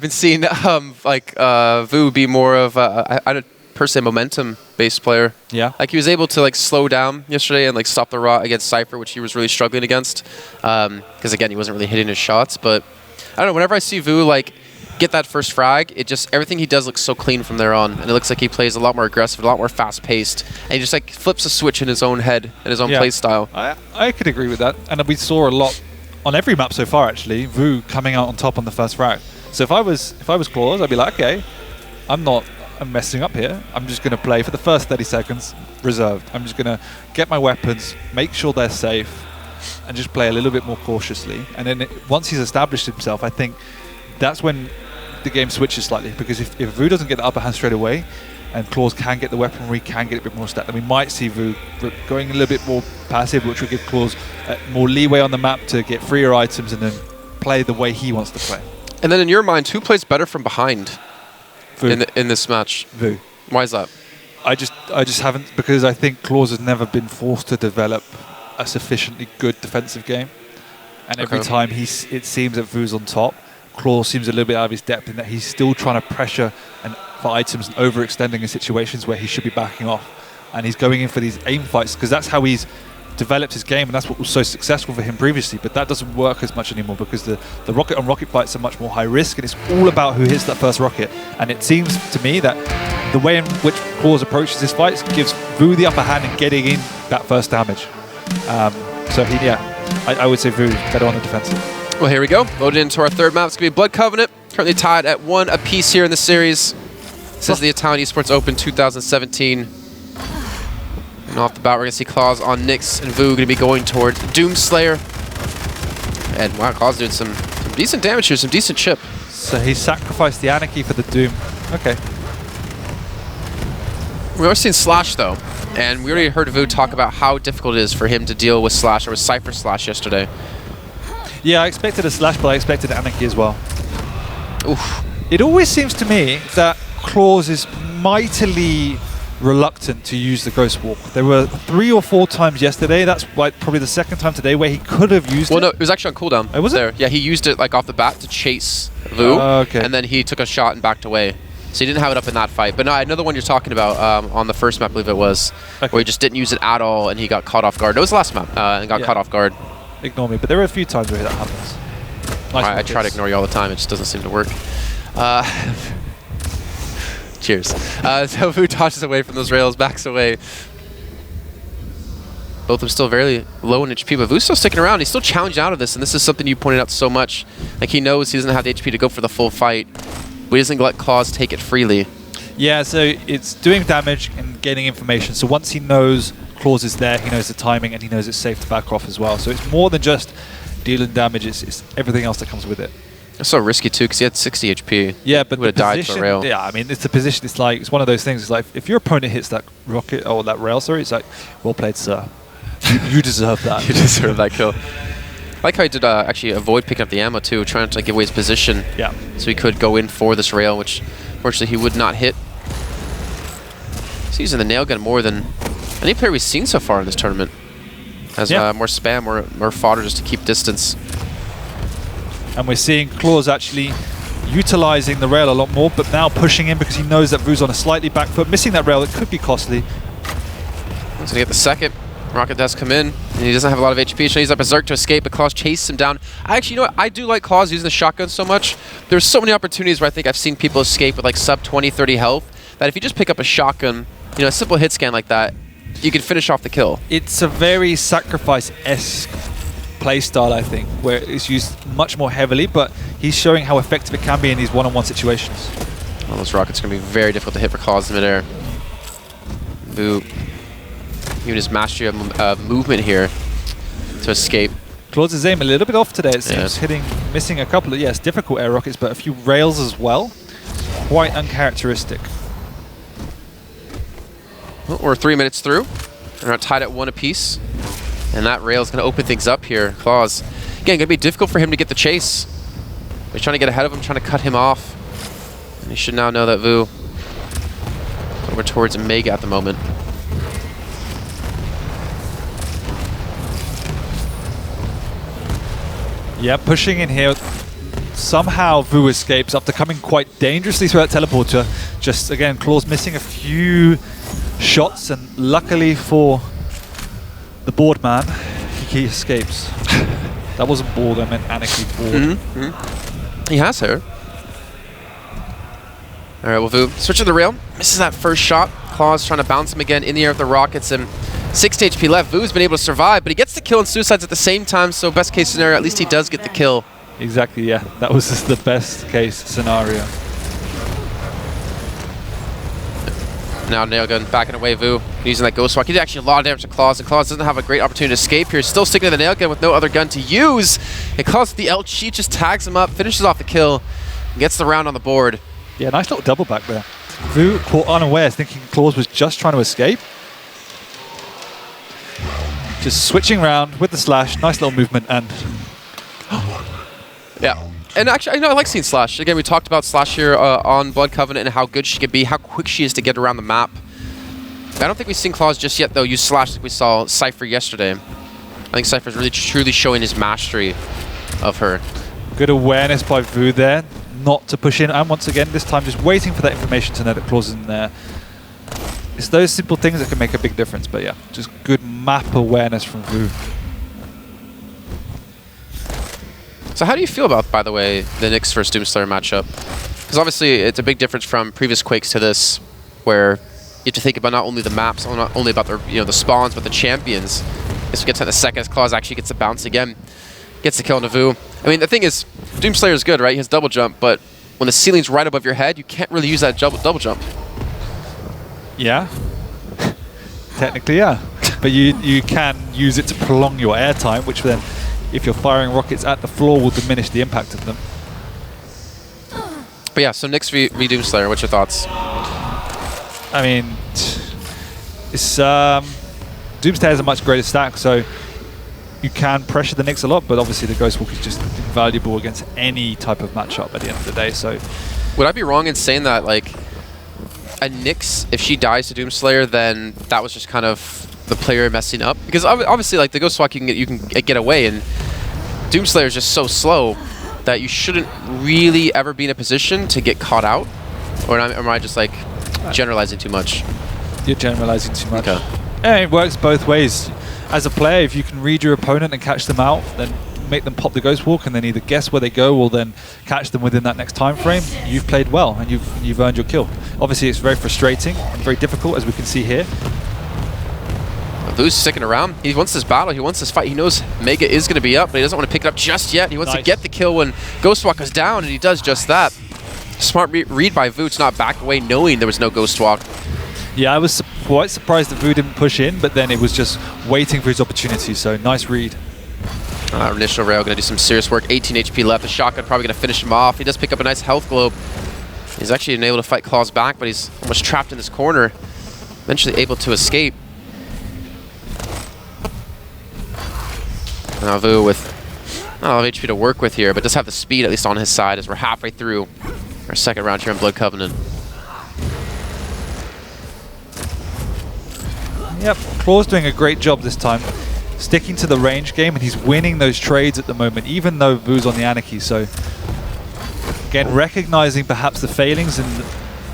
seeing Vo be more of a per se momentum-based player. Yeah. Like he was able to like slow down yesterday and like stop the rot against Cypher, which he was really struggling against. Because again, he wasn't really hitting his shots. But I don't know. Whenever I see Vo like get that first frag, it just everything he does looks so clean from there on, and it looks like he plays a lot more aggressive, a lot more fast-paced, and he just like flips a switch in his own head and his own play style. I could agree with that, and we saw a lot on every map so far actually. Vo coming out on top on the first frag. So if I was clawz, I'd be like, okay, I'm messing up here. I'm just going to play for the first 30 seconds reserved. I'm just going to get my weapons, make sure they're safe, and just play a little bit more cautiously. And then once he's established himself, I think that's when the game switches slightly, because if Vo doesn't get the upper hand straight away and clawz can get the weaponry, can get a bit more stat, then we might see Vo going a little bit more passive, which will give clawz more leeway on the map to get freer items and then play the way he wants to play. And then in your mind, who plays better from behind in this match? Vo. Why is that? I just haven't, because I think clawz has never been forced to develop a sufficiently good defensive game, and every time it seems that Vo's on top, clawz seems a little bit out of his depth in that he's still trying to pressure for items and overextending in situations where he should be backing off, and he's going in for these aim fights because that's how he's developed his game, and that's what was so successful for him previously. But that doesn't work as much anymore because the rocket on rocket fights are much more high risk, and it's all about who hits that first rocket. And it seems to me that the way in which clawz approaches his fights gives Vo the upper hand in getting in that first damage. So I would say Vo better on the defensive. Well, here we go. Loaded into our third map. It's going to be Blood Covenant. Currently tied at 1 apiece here in the series. This is the Italian Esports Open 2017. And off the bat, we're going to see clawz on Nyx, and Vo going to be going towards Doomslayer. And wow, clawz doing some decent damage here, some decent chip. So he sacrificed the Anarchy for the Doom. Okay. We've already seen Slash, though. And we already heard Vo talk about how difficult it is for him to deal with Slash, or with Cypher Slash yesterday. Yeah, I expected a Slash, but I expected Anarchy as well. Oof. It always seems to me that clawz is mightily reluctant to use the Ghost Walk. There were 3 or 4 times yesterday. That's like probably the second time today where he could have used it. Well, no, it was actually on cooldown. Oh, was there. it? Yeah, he used it like off the bat to chase Vo, okay. and then he took a shot and backed away. So he didn't have it up in that fight. But no, another one you're talking about on the first map, I believe it was, where he just didn't use it at all, and he got caught off guard. It was the last map, and got caught off guard. Ignore me, but there were a few times where that happens. Nice. I try to ignore you all the time. It just doesn't seem to work. Cheers. So Vo dodges away from those rails, backs away. Both of them still very low in HP, but Vo's still sticking around. He's still challenged out of this, and this is something you pointed out so much. Like, he knows he doesn't have the HP to go for the full fight, but he doesn't let clawz take it freely. Yeah, so it's doing damage and gaining information. So once he knows clawz is there, he knows the timing, and he knows it's safe to back off as well. So it's more than just dealing damage, it's everything else that comes with it. It's so risky too, because he had 60 HP. Yeah, but he would have died to a rail. Yeah, I mean, it's the position. It's like, it's one of those things. It's like, if your opponent hits that rocket, or that rail, sorry, it's like, well played, sir. You deserve that. You deserve that kill. I like how he did actually avoid picking up the ammo too, trying to give away his position. Yeah. So he could go in for this rail, which fortunately he would not hit. He's using the nail gun more than any player we've seen so far in this tournament. Has more spam, more fodder just to keep distance. And we're seeing clawz actually utilizing the rail a lot more, but now pushing in because he knows that Vo's on a slightly back foot. Missing that rail, it could be costly. He's going to get the second. Rocket does come in, and he doesn't have a lot of HP, so he's up Berserk to escape, but clawz chases him down. Actually, you know what? I do like clawz using the shotgun so much. There's so many opportunities where I think I've seen people escape with like sub 20, 30 health, that if you just pick up a shotgun, you know, a simple hit scan like that, you can finish off the kill. It's a very sacrifice-esque playstyle, I think, where it's used much more heavily, but he's showing how effective it can be in these one-on-one situations. Well, those rockets are going to be very difficult to hit for clawz in midair. Vo, even his mastery of movement here to escape. clawz's aim a little bit off today, it seems, missing a couple of, yes, difficult air rockets, but a few rails as well. Quite uncharacteristic. Well, we're 3 minutes through, and we're tied at 1 apiece. And that rail's going to open things up here. clawz, again, going to be difficult for him to get the chase. He's trying to get ahead of him, trying to cut him off. And he should now know that Vo over towards Mega at the moment. Yeah, pushing in here. Somehow Vo escapes after coming quite dangerously through that teleporter. Just, again, clawz missing a few shots, and luckily for the board man, he escapes. That wasn't board, I meant Anarchy board. He has her. Alright, well, Vo switching the rail. Misses that first shot. clawz trying to bounce him again in the air with the rockets, and 60 HP left. Vo's been able to survive, but he gets the kill and suicides at the same time, so best case scenario, at least he does get the kill. Exactly, yeah. That was just the best case scenario. Now nail gun backing away Vo, using that ghost walk. He did actually a lot of damage to clawz, and clawz doesn't have a great opportunity to escape here. He's still sticking to the nail gun with no other gun to use. And clawz the L cheat just tags him up, finishes off the kill, and gets the round on the board. Yeah, nice little double back there. Vo caught unawares, thinking clawz was just trying to escape. Just switching around with the slash, nice little movement, and yeah. And actually, I like seeing Slash. Again, we talked about Slash here on Blood Covenant and how good she can be, how quick she is to get around the map. I don't think we've seen clawz just yet, though, use Slash like we saw Cypher yesterday. I think Cypher's really truly showing his mastery of her. Good awareness by Vo there, not to push in, and once again, this time just waiting for that information to know that clawz is in there. It's those simple things that can make a big difference, but yeah, just good map awareness from Vo. So how do you feel about, by the way, the Nyx versus Doomslayer matchup? Because obviously it's a big difference from previous Quakes to this, where you have to think about not only the maps, not only about the the spawns, but the champions. As we get to the second, clawz actually gets a bounce again, gets the kill on Vo. I mean, the thing is, Doomslayer is good, right? He has double jump, but when the ceiling's right above your head, you can't really use that double jump. Yeah. Technically, yeah. But you can use it to prolong your airtime, which then, if you're firing rockets at the floor, will diminish the impact of them. But yeah, so Nyx v Doomslayer, what's your thoughts? I mean, it's Doomslayer has a much greater stack, so you can pressure the Nyx a lot, but obviously the Ghostwalk is just invaluable against any type of matchup at the end of the day. So, would I be wrong in saying that, like, a Nyx, if she dies to Doomslayer, then that was just kind of the player messing up? Because obviously, like, the Ghostwalk you can get away, and Doomslayer is just so slow that you shouldn't really ever be in a position to get caught out. Or am I just like generalizing too much? You're generalizing too much. Okay. Yeah, it works both ways. As a player, if you can read your opponent and catch them out, then make them pop the Ghostwalk and then either guess where they go or then catch them within that next time frame, you've played well and you've earned your kill. Obviously, it's very frustrating and very difficult, as we can see here. Vo's sticking around. He wants this battle. He wants this fight. He knows Mega is going to be up, but he doesn't want to pick it up just yet. He wants to get the kill when Ghostwalk is down, and he does just that. Smart read by Vo to not back away, knowing there was no Ghostwalk. Yeah, I was quite surprised that Vo didn't push in, but then it was just waiting for his opportunity, so nice read. Initial rail going to do some serious work. 18 HP left. The shotgun probably going to finish him off. He does pick up a nice health globe. He's actually been able to fight clawz back, but he's almost trapped in this corner. Eventually able to escape. Now Vo with not a lot of HP to work with here, but does have the speed at least on his side as we're halfway through our second round here in Blood Covenant. Yep, clawz doing a great job this time, sticking to the range game, and he's winning those trades at the moment, even though Vo's on the Anarchy. So again, recognizing perhaps the failings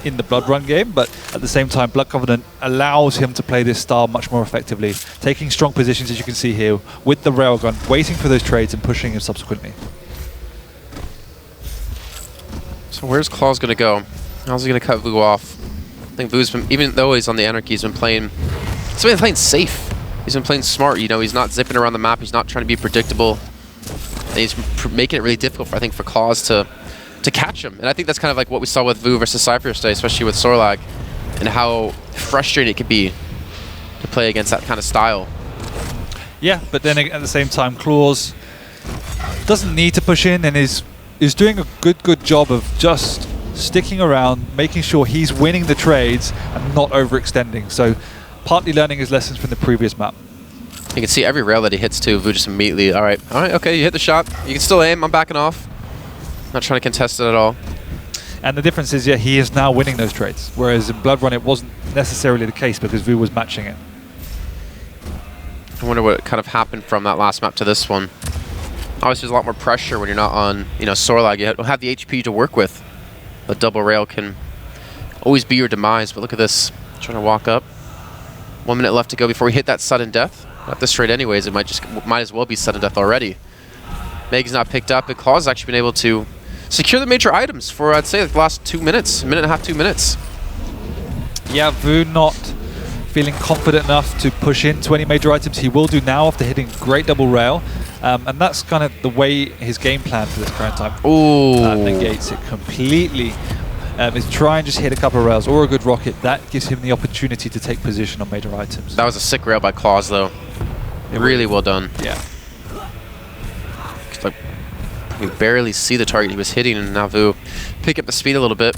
in the Blood Run game, but at the same time, Blood Covenant allows him to play this style much more effectively, taking strong positions, as you can see here, with the railgun, waiting for those trades and pushing him subsequently. So where's clawz going to go? How's he going to cut Vo off? I think Vo's been, even though he's on the Anarchy, he's been playing safe. He's been playing smart, he's not zipping around the map, he's not trying to be predictable. And he's making it really difficult, for clawz to catch him. And I think that's kind of like what we saw with Vo versus Cypher today, especially with Sorlag, and how frustrating it could be to play against that kind of style. Yeah, but then at the same time, clawz doesn't need to push in and is doing a good job of just sticking around, making sure he's winning the trades and not overextending. So partly learning his lessons from the previous map. You can see every rail that he hits too, Vo just immediately, all right, okay, you hit the shot. You can still aim, I'm backing off. Not trying to contest it at all. And the difference is, yeah, he is now winning those trades, whereas in Blood Run it wasn't necessarily the case because Vo was matching it. I wonder what kind of happened from that last map to this one. Obviously there's a lot more pressure when you're not on, Sorlag. You don't have the HP to work with. The double rail can always be your demise, but look at this. Trying to walk up. 1 minute left to go before we hit that sudden death. At this rate anyways, it might as well be sudden death already. Meg's not picked up, but clawz has actually been able to secure the major items for, I'd say, like the last 2 minutes, minute and a half, 2 minutes. Yeah, Vo not feeling confident enough to push into any major items. He will do now after hitting great double rail. And that's kind of the way his game plan for this current time negates it completely. Is try and just hit a couple of rails or a good rocket. That gives him the opportunity to take position on major items. That was a sick rail by clawz, though. Really well done. Yeah. Like, you barely see the target he was hitting, and now Vo pick up the speed a little bit.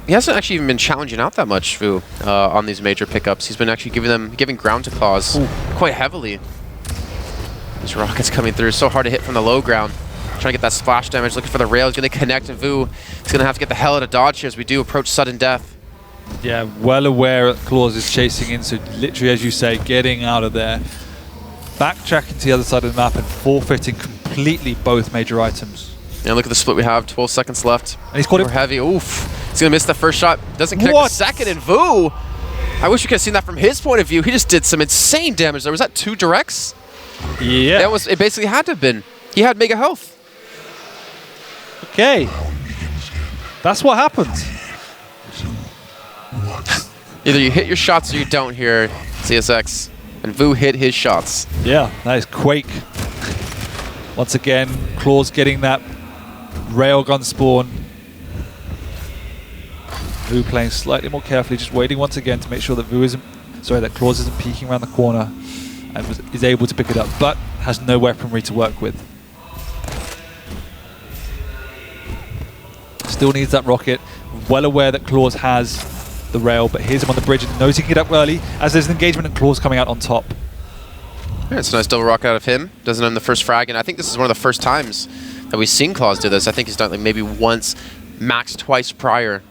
He hasn't actually even been challenging out that much, Vo, on these major pickups. He's been actually giving ground to clawz quite heavily. These rockets coming through, so hard to hit from the low ground. Trying to get that splash damage, looking for the rail. He's going to connect, and Vo is going to have to get the hell out of dodge here as we do approach sudden death. Yeah, well aware that clawz is chasing in, so literally, as you say, getting out of there. Backtracking to the other side of the map and forfeiting completely both major items. Yeah, look at the split we have. 12 seconds left. And he's caught it. Heavy. Oof. He's going to miss the first shot. Doesn't connect the second, and Vo I wish we could have seen that from his point of view. He just did some insane damage there. Was that 2 directs? Yeah. It basically had to have been. He had mega health. Okay. That's what happens. Either you hit your shots or you don't here, CSX. And Vo hit his shots. Yeah, that is Quake. Once again, clawz getting that railgun spawn. Vo playing slightly more carefully, just waiting once again to make sure that that clawz isn't peeking around the corner and is able to pick it up, but has no weaponry to work with. Still needs that rocket. Well aware that clawz has the rail, but here's him on the bridge and knows he can get up early as there's an engagement and clawz coming out on top. Yeah, it's a nice double rocket out of him. Doesn't own the first frag, and I think this is one of the first times that we've seen clawz do this. I think he's done it like maybe once, max twice prior.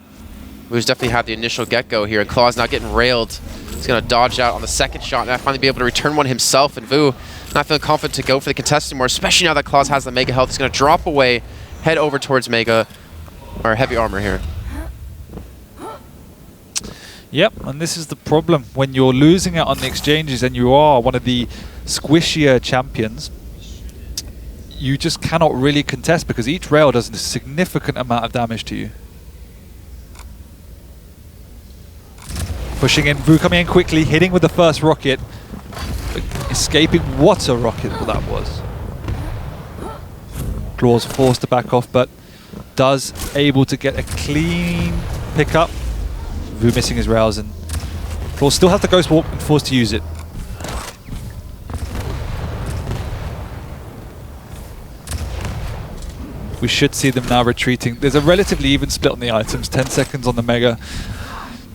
We've definitely had the initial get-go here, and clawz now getting railed. He's going to dodge out on the second shot and finally be able to return one himself, and Vo not feeling confident to go for the contest anymore, especially now that clawz has the mega health. He's going to drop away, head over towards mega, or heavy armor here. Yep, and this is the problem. When you're losing out on the exchanges and you are one of the squishier champions, you just cannot really contest because each rail does a significant amount of damage to you. Pushing in, Vo coming in quickly, hitting with the first rocket. Escaping, what a rocket that was. clawz forced to back off, but does able to get a clean pickup. Vo missing his rails, and clawz still has the ghost walk and forced to use it. We should see them now retreating. There's a relatively even split on the items. 10 seconds on the mega,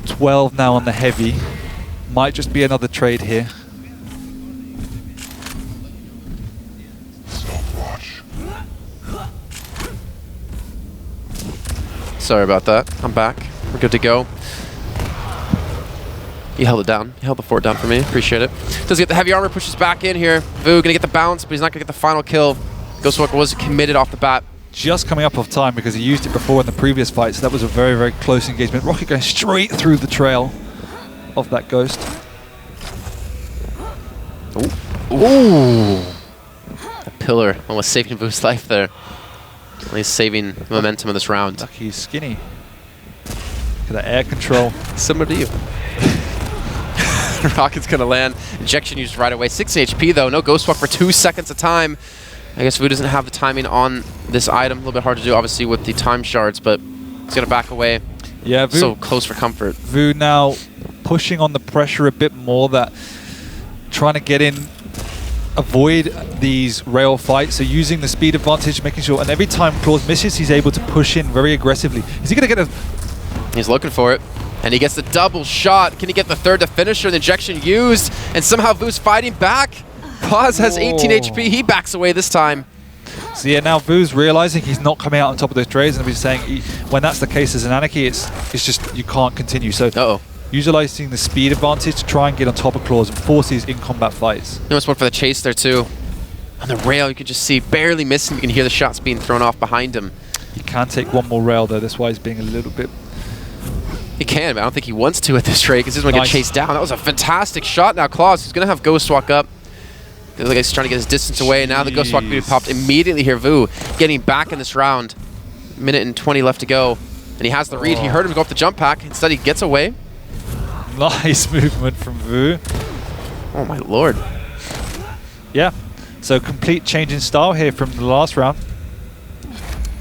12 now on the heavy. Might just be another trade here. Sorry about that. I'm back. We're good to go. You held it down. You held the fort down for me. Appreciate it. Does get the heavy armor, pushes back in here. Vo gonna get the bounce, but he's not gonna get the final kill. Ghostwalker was committed off the bat. Just coming up off time because he used it before in the previous fight, so that was a very, very close engagement. Rocket going straight through the trail of that ghost. Ooh. A pillar almost saving Vo's life there. At least saving the momentum of this round. Lucky he's skinny. Look at that air control. Similar to you. Rocket's gonna land. Injection used right away. 6 HP though. No ghost walk for 2 seconds of time. I guess Vo doesn't have the timing on this item. A little bit hard to do, obviously, with the time shards, but he's gonna back away. Yeah, Vo, so close for comfort. Vo now pushing on the pressure a bit more, that trying to get in, avoid these rail fights. So using the speed advantage, making sure, and every time clawz misses, he's able to push in very aggressively. Is he gonna get a... He's looking for it. And he gets the double shot. Can he get the third to finish her? The injection used, and somehow Vo's fighting back. clawz has 18 HP. He backs away this time. So yeah, now Vo's realizing he's not coming out on top of those trades, and he's saying when that's the case as an Anarchy, it's just you can't continue. So utilizing the speed advantage to try and get on top of clawz and force these in combat fights. He almost went for the chase there too. On the rail, you can just see barely missing. You can hear the shots being thrown off behind him. He can take one more rail though. That's why he's being a little bit... He can, but I don't think he wants to at this trade because he's going to get chased down. That was a fantastic shot. Now clawz, he's going to have Ghost Walk up. Looks like he's trying to get his distance away. Now the Ghost Walk being popped immediately here. Vo getting back in this round. Minute and 20 left to go. And he has the read. He heard him go off the jump pack. Instead, he gets away. Nice movement from Vo. Oh my lord. Yeah. So complete change in style here from the last round.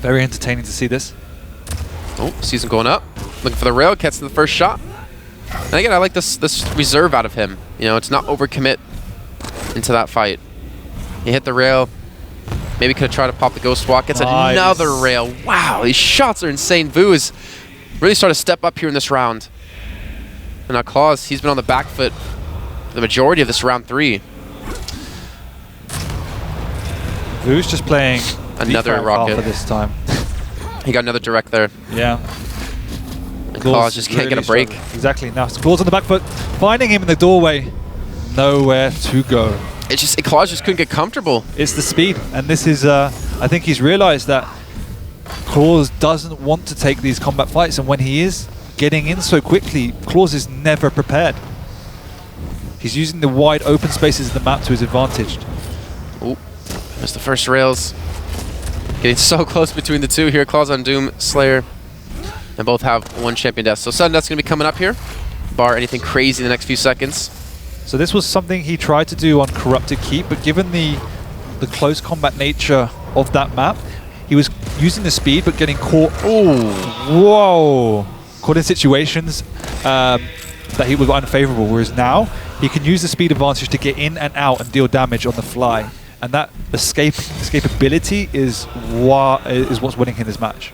Very entertaining to see this. Oh, sees him going up. Looking for the rail, gets the first shot. And again, I like this reserve out of him. You know, it's not overcommit into that fight. He hit the rail. Maybe could have tried to pop the Ghost Walk. Gets another rail. Wow, these shots are insane. Vo is really starting to step up here in this round. And now clawz, he's been on the back foot for the majority of this round 3. Vo's just playing another rocket this time. He got another direct there. Yeah. And clawz just can't get a break. Exactly. Now clawz on the back foot, finding him in the doorway. Nowhere to go. It's just clawz just couldn't get comfortable. It's the speed, and this is I think he's realized that clawz doesn't want to take these combat fights, and when he is getting in so quickly, clawz is never prepared. He's using the wide open spaces of the map to his advantage. Oh, there's the first rails. Getting so close between the two here. clawz on Doom Slayer. And both have one champion death. So sudden death's going to be coming up here. Bar anything crazy in the next few seconds. So this was something he tried to do on Corrupted Keep, but given the close combat nature of that map, he was using the speed but getting caught. Oh, whoa! Caught in situations that he was unfavorable. Whereas now he can use the speed advantage to get in and out and deal damage on the fly, and that escapability is what's winning him this match.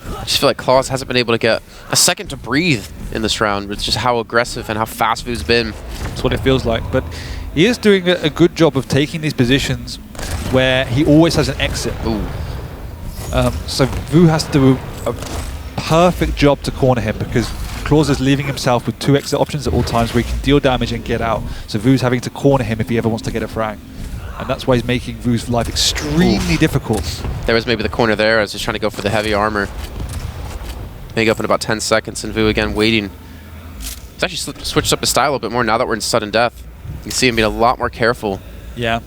I just feel like clawz hasn't been able to get a second to breathe in this round with just how aggressive and how fast Vo's been. That's what it feels like. But he is doing a good job of taking these positions where he always has an exit. So Vo has to do a perfect job to corner him, because clawz is leaving himself with 2 exit options at all times where he can deal damage and get out. So Vo's having to corner him if he ever wants to get a frag. And that's why he's making Vo's life extremely difficult. There was maybe the corner there. I was just trying to go for the heavy armor. Make up in about 10 seconds, and Vo again waiting. He's actually switched up his style a little bit more now that we're in sudden death. You can see him being a lot more careful. Yeah.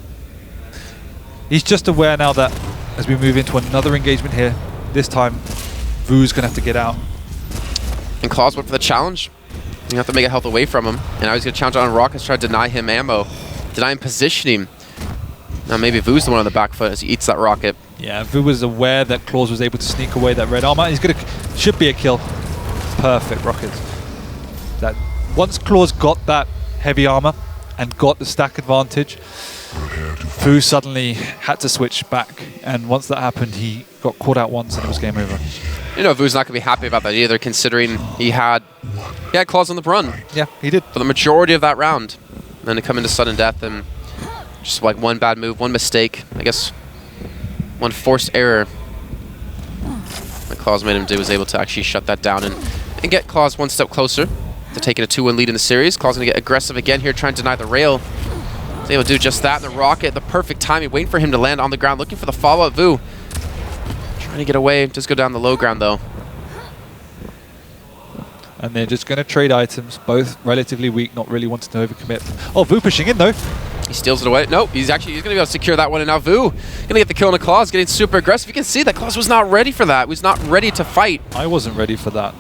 He's just aware now that as we move into another engagement here, this time Vo's going to have to get out. And clawz went for the challenge. You have to make a health away from him. And now he's going to challenge on rockets, try to deny him ammo, deny him positioning. Now maybe Vo's the one on the back foot as he eats that rocket. Yeah, Vo was aware that clawz was able to sneak away that red armor. He's should be a kill. Perfect rockets. That once clawz got that heavy armor and got the stack advantage, Vo suddenly had to switch back. And once that happened, he got caught out once and it was game over. You know, Vo's not going to be happy about that either, considering he had clawz on the run. Yeah, he did. For the majority of that round. And then to come into sudden death and just like one bad move, one mistake, I guess one forced error that clawz made him do, was able to actually shut that down and get clawz one step closer to taking a 2-1 lead in the series. clawz going to get aggressive again here, trying to deny the rail. He's able to do just that. The rocket, the perfect timing, waiting for him to land on the ground, looking for the follow-up. Vo trying to get away, just go down the low ground though. And they're just going to trade items, both relatively weak, not really wanting to overcommit. Oh, Vo pushing in though. He steals it away. Nope, he's going to be able to secure that one, and now Vo going to get the kill on the clawz, getting super aggressive. You can see that clawz was not ready for that. He was not ready to fight. I wasn't ready for that.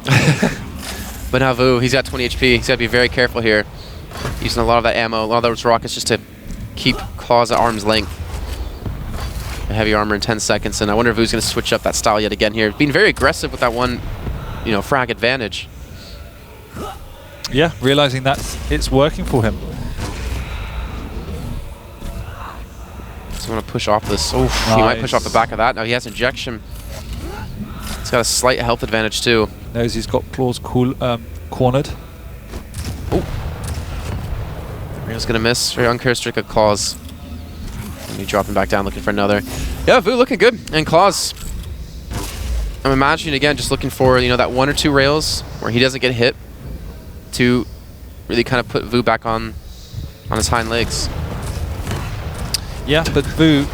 But now Vo, he's got 20 HP. He's got to be very careful here. Using a lot of that ammo, a lot of those rockets just to keep clawz at arm's length. A heavy armor in 10 seconds, and I wonder if Vo's going to switch up that style yet again here. Being very aggressive with that one, frag advantage. Yeah, realizing that it's working for him. So I'm going to push off this. Oh, nice. He might push off the back of that. Now he has injection. He's got a slight health advantage too. Knows he's got clawz cornered. Oh. Real's going to miss. Very uncharacteristic of clawz. And he's dropping back down looking for another. Yeah, Vo looking good. And clawz, I'm imagining again just looking for, that 1 or 2 rails where he doesn't get hit to really kind of put Vo back on his hind legs. Yeah, but Vo,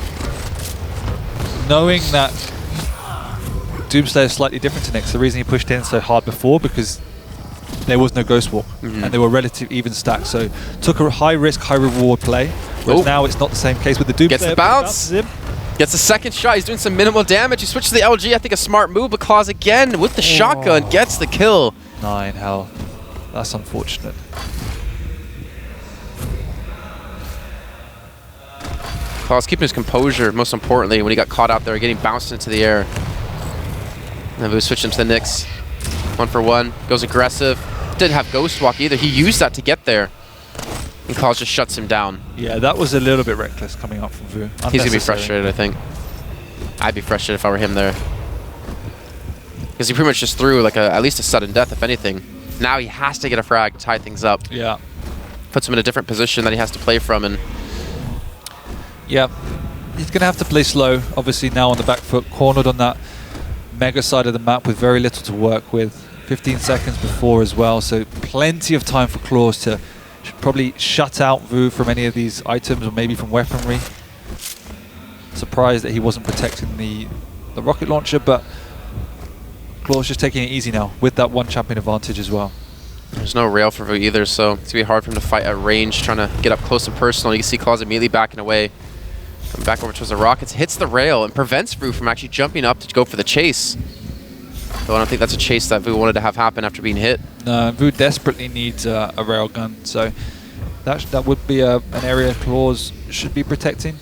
knowing that Doomslayer is slightly different to Nyx, the reason he pushed in so hard before, because there was no Ghost Walk, and they were relative even stacks, so took a high risk, high reward play, whereas now it's not the same case with the Doomslayer. Gets the bounce! Gets the second shot, he's doing some minimal damage, he switched to the LG, I think a smart move, but clawz again with the shotgun, gets the kill. 9 health. That's unfortunate. clawz keeping his composure, most importantly, when he got caught out there, getting bounced into the air. And Vo switched him to the Nyx. 1 for 1, goes aggressive. Didn't have Ghost Walk either, he used that to get there. And clawz just shuts him down. Yeah, that was a little bit reckless coming up from Vo. He's going to be frustrated, I think. I'd be frustrated if I were him there. Because he pretty much just threw like at least a sudden death, if anything. Now he has to get a frag to tie things up. Yeah. Puts him in a different position that he has to play from. And yeah, he's going to have to play slow. Obviously now on the back foot, cornered on that mega side of the map with very little to work with. 15 seconds before as well, so plenty of time for clawz to probably shut out Vo from any of these items, or maybe from weaponry. Surprised that he wasn't protecting the rocket launcher, but clawz just taking it easy now with that one champion advantage as well. There's no rail for Vo either, so it's going to be hard for him to fight at range, trying to get up close and personal. You can see clawz immediately backing away. Coming back over towards the rockets, hits the rail and prevents Vo from actually jumping up to go for the chase. Though I don't think that's a chase that Vo wanted to have happen after being hit. No, Vo desperately needs a rail gun, so that would be an area clawz should be protecting.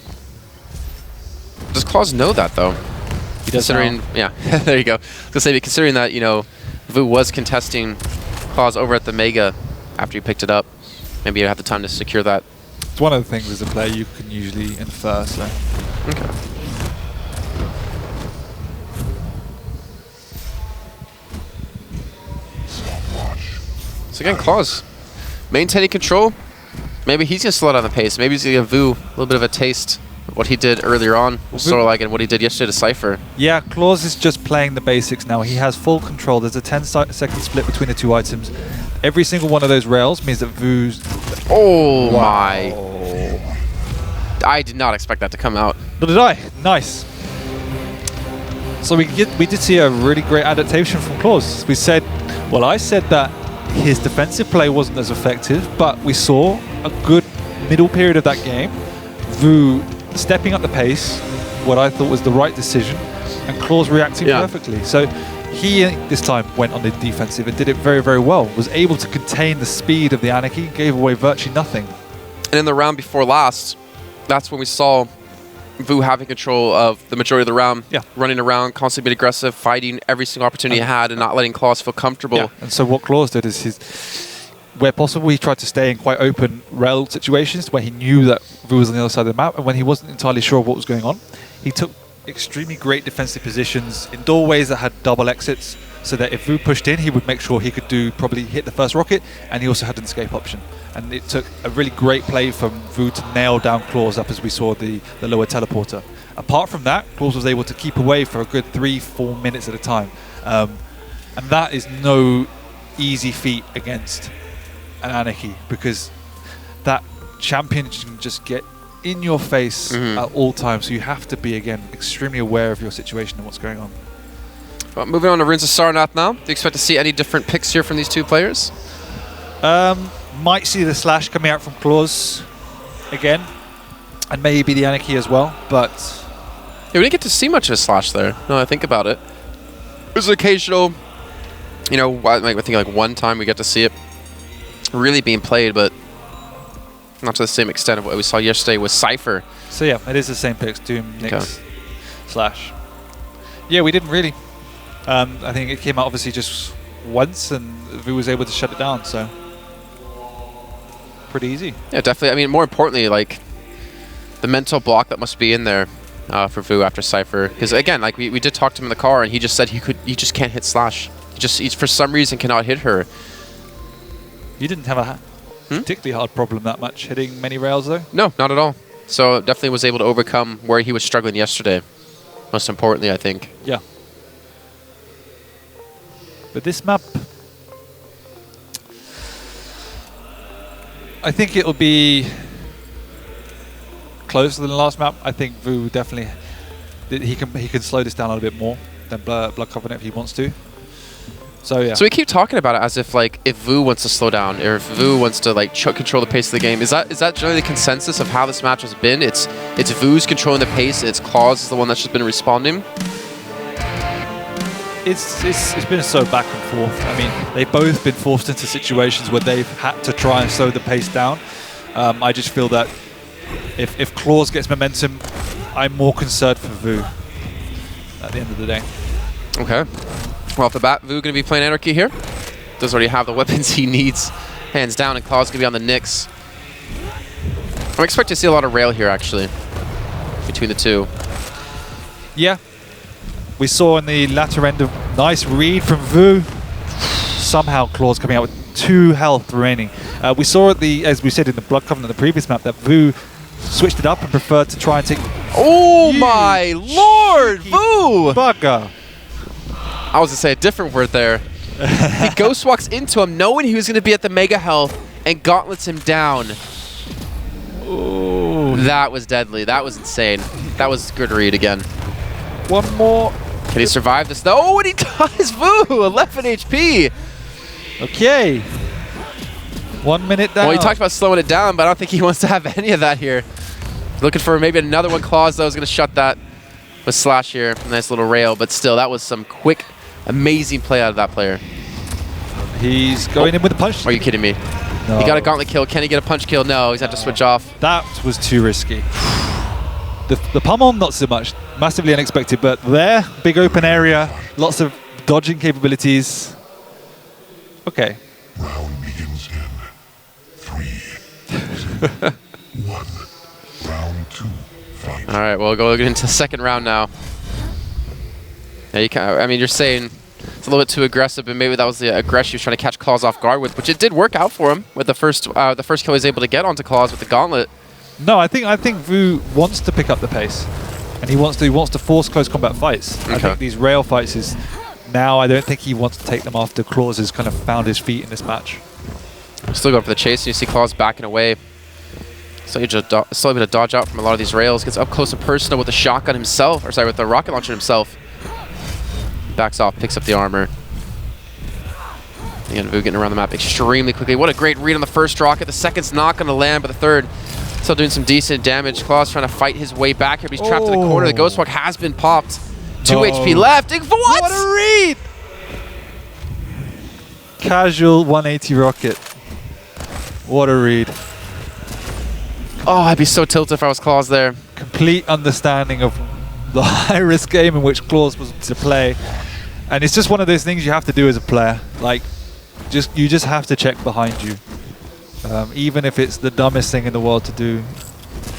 Does clawz know that though? He does. Considering, yeah, there you go. I was going to say, considering that, you know, Vo was contesting clawz over at the Mega after you picked it up, maybe you had the time to secure that. It's one of the things as a player you can usually infer, so. Okay. So again, clawz maintaining control. Maybe he's going to slow down the pace. Maybe he's going to give Vo a little bit of a taste of what he did earlier on, sort of like in what he did yesterday to Cypher. Yeah, clawz is just playing the basics now. He has full control. There's a 10-second split between the two items. Every single one of those rails means that Vo's... Oh my. I did not expect that to come out. Nor did I. Nice. So we did see a really great adaptation from clawz. We said, well, I said that his defensive play wasn't as effective, but we saw a good middle period of that game. Vo stepping up the pace, what I thought was the right decision, and clawz reacting perfectly. So he, this time, went on the defensive and did it very, very well. Was able to contain the speed of the Anarchy, gave away virtually nothing. And in the round before last, that's when we saw Vo having control of the majority of the round, running around, constantly being aggressive, fighting every single opportunity he had, and not letting clawz feel comfortable. Yeah. And so what clawz did is where possible, he tried to stay in quite open rail situations where he knew that Vo was on the other side of the map, and when he wasn't entirely sure of what was going on, he took extremely great defensive positions in doorways that had double exits, so that if Vo pushed in, he would make sure he could probably hit the first rocket, and he also had an escape option. And it took a really great play from Vo to nail down clawz up as we saw the lower teleporter. Apart from that, clawz was able to keep away for a good 3-4 minutes at a time. And that is no easy feat against an Anarchy, because that champion can just get in your face at all times. So you have to be, again, extremely aware of your situation and what's going on. Well, moving on to Runes of Sarnath now. Do you expect to see any different picks here from these two players? Might see the slash coming out from clawz again, and maybe the Anarchy as well, but... Yeah, we didn't get to see much of a slash there, now I think about it. There's an occasional, you know, I think like one time we get to see it really being played, but not to the same extent of what we saw yesterday with Cypher. So yeah, it is the same picks, Doom, Nyx, slash. Yeah, we didn't really. I think it came out obviously just once, and Vo was able to shut it down, so pretty easy. Yeah, definitely. I mean, more importantly, like the mental block that must be in there for Vo after Cypher, because again, like we did talk to him in the car, and he just said he just can't hit slash. He for some reason cannot hit her. You didn't have a particularly hard problem that much hitting many rails though? No, not at all. So definitely was able to overcome where he was struggling yesterday. Most importantly, I think. Yeah. But this map, I think it'll be closer than the last map. I think Vo definitely he can slow this down a little bit more than Blood Covenant if he wants to. So yeah. So we keep talking about it as if like if Vo wants to slow down or if Vo wants to like control the pace of the game. Is that generally the consensus of how this match has been? It's Vo's controlling the pace and it's clawz is the one that's just been responding. It's been so back and forth. I mean, they've both been forced into situations where they've had to try and slow the pace down. I just feel that if clawz gets momentum, I'm more concerned for Vo at the end of the day. Okay. Well, off the bat, Vo going to be playing Anarchy here. Does already have the weapons he needs, hands down, and clawz going to be on the Nyx. I'm expecting to see a lot of rail here, actually, between the two. Yeah. We saw in the latter end of nice read from Vo. Somehow clawz coming out with 2 health remaining. We saw as we said in the Blood Covenant, the previous map, that Vo switched it up and preferred to try and take... Oh my lord, Vo! Bugger. I was going to say a different word there. He ghost walks into him knowing he was going to be at the mega health and gauntlets him down. Ooh. That was deadly. That was insane. That was good read again. One more. Can he survive this? Oh, and he does! Vo, 11 HP! Okay. 1 minute down. Well, he talked about slowing it down, but I don't think he wants to have any of that here. Looking for maybe another one. clawz, though, is going to shut that with Slash here. Nice little rail, but still, that was some quick, amazing play out of that player. He's going in with a punch. Are you kidding me? No. He got a gauntlet kill. Can he get a punch kill? No, he's had to switch off. That was too risky. The pummel, not so much. Massively unexpected, but there, big open area, lots of dodging capabilities. Okay. Round begins in 3, 1. Round 2. Fight. All right, well, we'll go into the second round now. Yeah, you can, I mean, you're saying it's a little bit too aggressive, but maybe that was the aggression he was trying to catch clawz off guard with, which it did work out for him with the first kill he was able to get onto clawz with the gauntlet. No, I think Vo wants to pick up the pace, and he wants to force close combat fights. Okay. I think these rail fights is now. I don't think he wants to take them after clawz has kind of found his feet in this match. Still going for the chase, and you see clawz backing away. Still able to dodge out from a lot of these rails. Gets up close and personal with the shotgun himself, or sorry, with the rocket launcher himself. Backs off, picks up the armor. Again, Vo getting around the map extremely quickly. What a great read on the first rocket. The second's not going to land, but the third still doing some decent damage. clawz trying to fight his way back here, but he's trapped in the corner. The Ghost Walk has been popped. 2 HP left. What? What a read! Casual 180 rocket. What a read. Oh, I'd be so tilted if I was clawz there. Complete understanding of the high-risk game in which clawz was to play. And it's just one of those things you have to do as a player. Like, you just have to check behind you. Even if it's the dumbest thing in the world to do.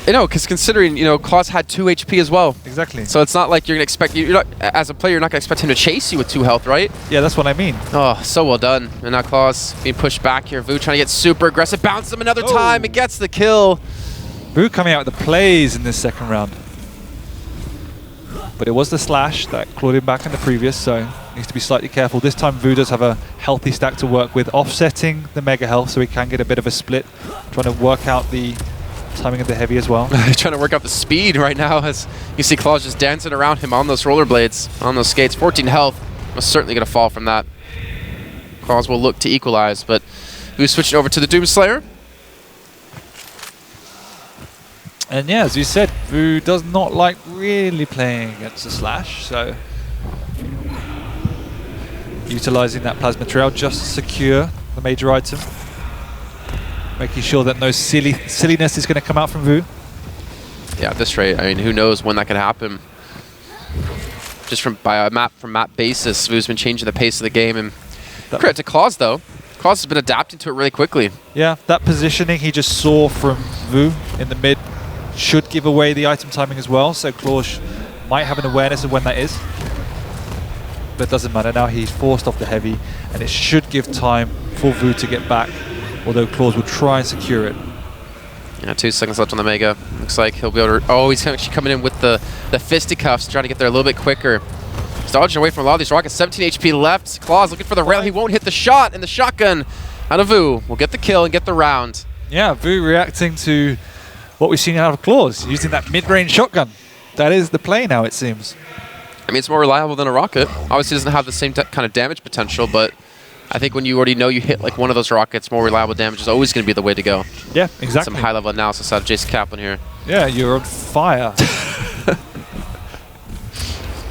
You know, because considering, you know, clawz had 2 HP as well. Exactly. So it's not like you're going to expect, as a player, you're not going to expect him to chase you with 2 health, right? Yeah, that's what I mean. Oh, so well done. And now clawz being pushed back here. Vo trying to get super aggressive. Bounce him another time. It gets the kill. Vo coming out with the plays in this second round. But it was the slash that clawed him back in the previous, so needs to be slightly careful. This time Vo does have a healthy stack to work with, offsetting the mega health so he can get a bit of a split. Trying to work out the timing of the heavy as well. He's trying to work out the speed right now as you see clawz just dancing around him on those rollerblades, on those skates. 14 health. Most certainly going to fall from that. clawz will look to equalize, but Vo switching over to the Doomslayer. And yeah, as you said, Vo does not like really playing against the slash, so utilizing that plasma trail just to secure the major item, making sure that no silliness is going to come out from Vo. Yeah, at this rate, I mean, who knows when that could happen. Just from map basis, Vo's been changing the pace of the game, and credit to clawz though. clawz has been adapting to it really quickly. Yeah, that positioning he just saw from Vo in the mid should give away the item timing as well, so clawz might have an awareness of when that is. But it doesn't matter, now he's forced off the heavy, and it should give time for Vo to get back, although clawz will try and secure it. Yeah, 2 seconds left on the Mega. Looks like he'll be able to... Oh, he's actually coming in with the fisticuffs, trying to get there a little bit quicker. He's dodging away from a lot of these rockets. 17 HP left. clawz looking for the rail. He won't hit the shot, and the shotgun out of Vo will get the kill and get the round. Yeah, Vo reacting to what we've seen out of clawz, using that mid-range shotgun. That is the play now, it seems. I mean, it's more reliable than a rocket. Obviously, it doesn't have the same kind of damage potential, but I think when you already know you hit like one of those rockets, more reliable damage is always going to be the way to go. Yeah, exactly. Some high-level analysis out of Jason Kaplan here. Yeah, you're on fire.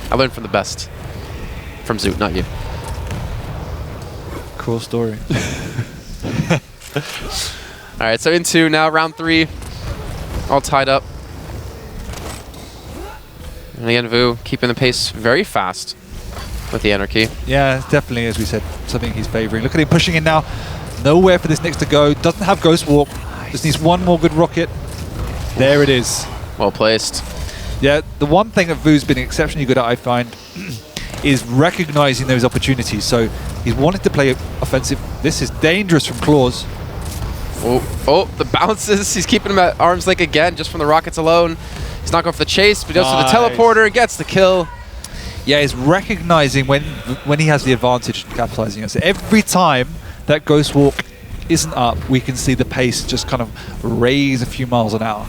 I learned from the best. From Zoot, not you. Cool story. All right, so into now round 3. All tied up. And again, Vo keeping the pace very fast with the Anarchy. Yeah, definitely, as we said, something he's favoring. Look at him pushing in now. Nowhere for this next to go. Doesn't have Ghost Walk. Just needs one more good rocket. There it is. Well placed. Yeah, the one thing that Vo's been exceptionally good at, I find, is recognizing those opportunities. So he's wanted to play offensive. This is dangerous from clawz. Oh, the bounces. He's keeping him at arm's length again, just from the rockets alone. He's not going for the chase, but he goes for the teleporter, gets the kill. Yeah, he's recognizing when he has the advantage and capitalizing on it. So every time that Ghost Walk isn't up, we can see the pace just kind of raise a few miles an hour,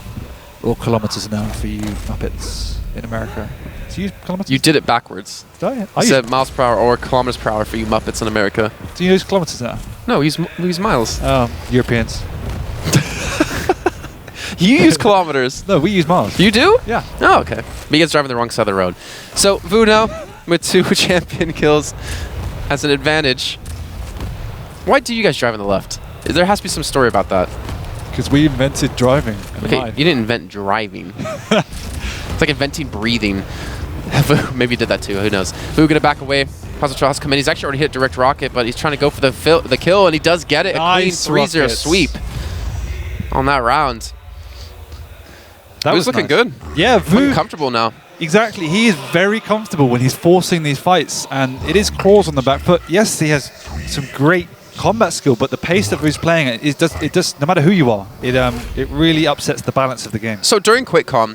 or kilometers an hour for you Muppets in America. Do you use kilometers? You did it backwards. Do I? I said miles per hour or kilometers per hour for you Muppets in America. Do you use kilometers now? No, we use miles. Europeans. You use kilometers. No, we use miles. You do? Yeah. Oh, okay. But you guys driving the wrong side of the road. So Vo now with 2 champion kills has an advantage. Why do you guys drive on the left? There has to be some story about that. Because we invented driving. Okay, you didn't invent driving. It's like inventing breathing. Maybe you did that too. Who knows? Vo gonna back away. Positive has come in. He's actually already hit direct rocket, but he's trying to go for the kill, and he does get it. Nice, a clean 3-0 sweep on that round. That was looking nice. good. Yeah, Vo. Comfortable now. Exactly. He is very comfortable when he's forcing these fights, and it is clawz on the back foot. Yes, he has some great combat skill, but the pace that Vo's playing it does no matter who you are, it really upsets the balance of the game. So during QuakeCon,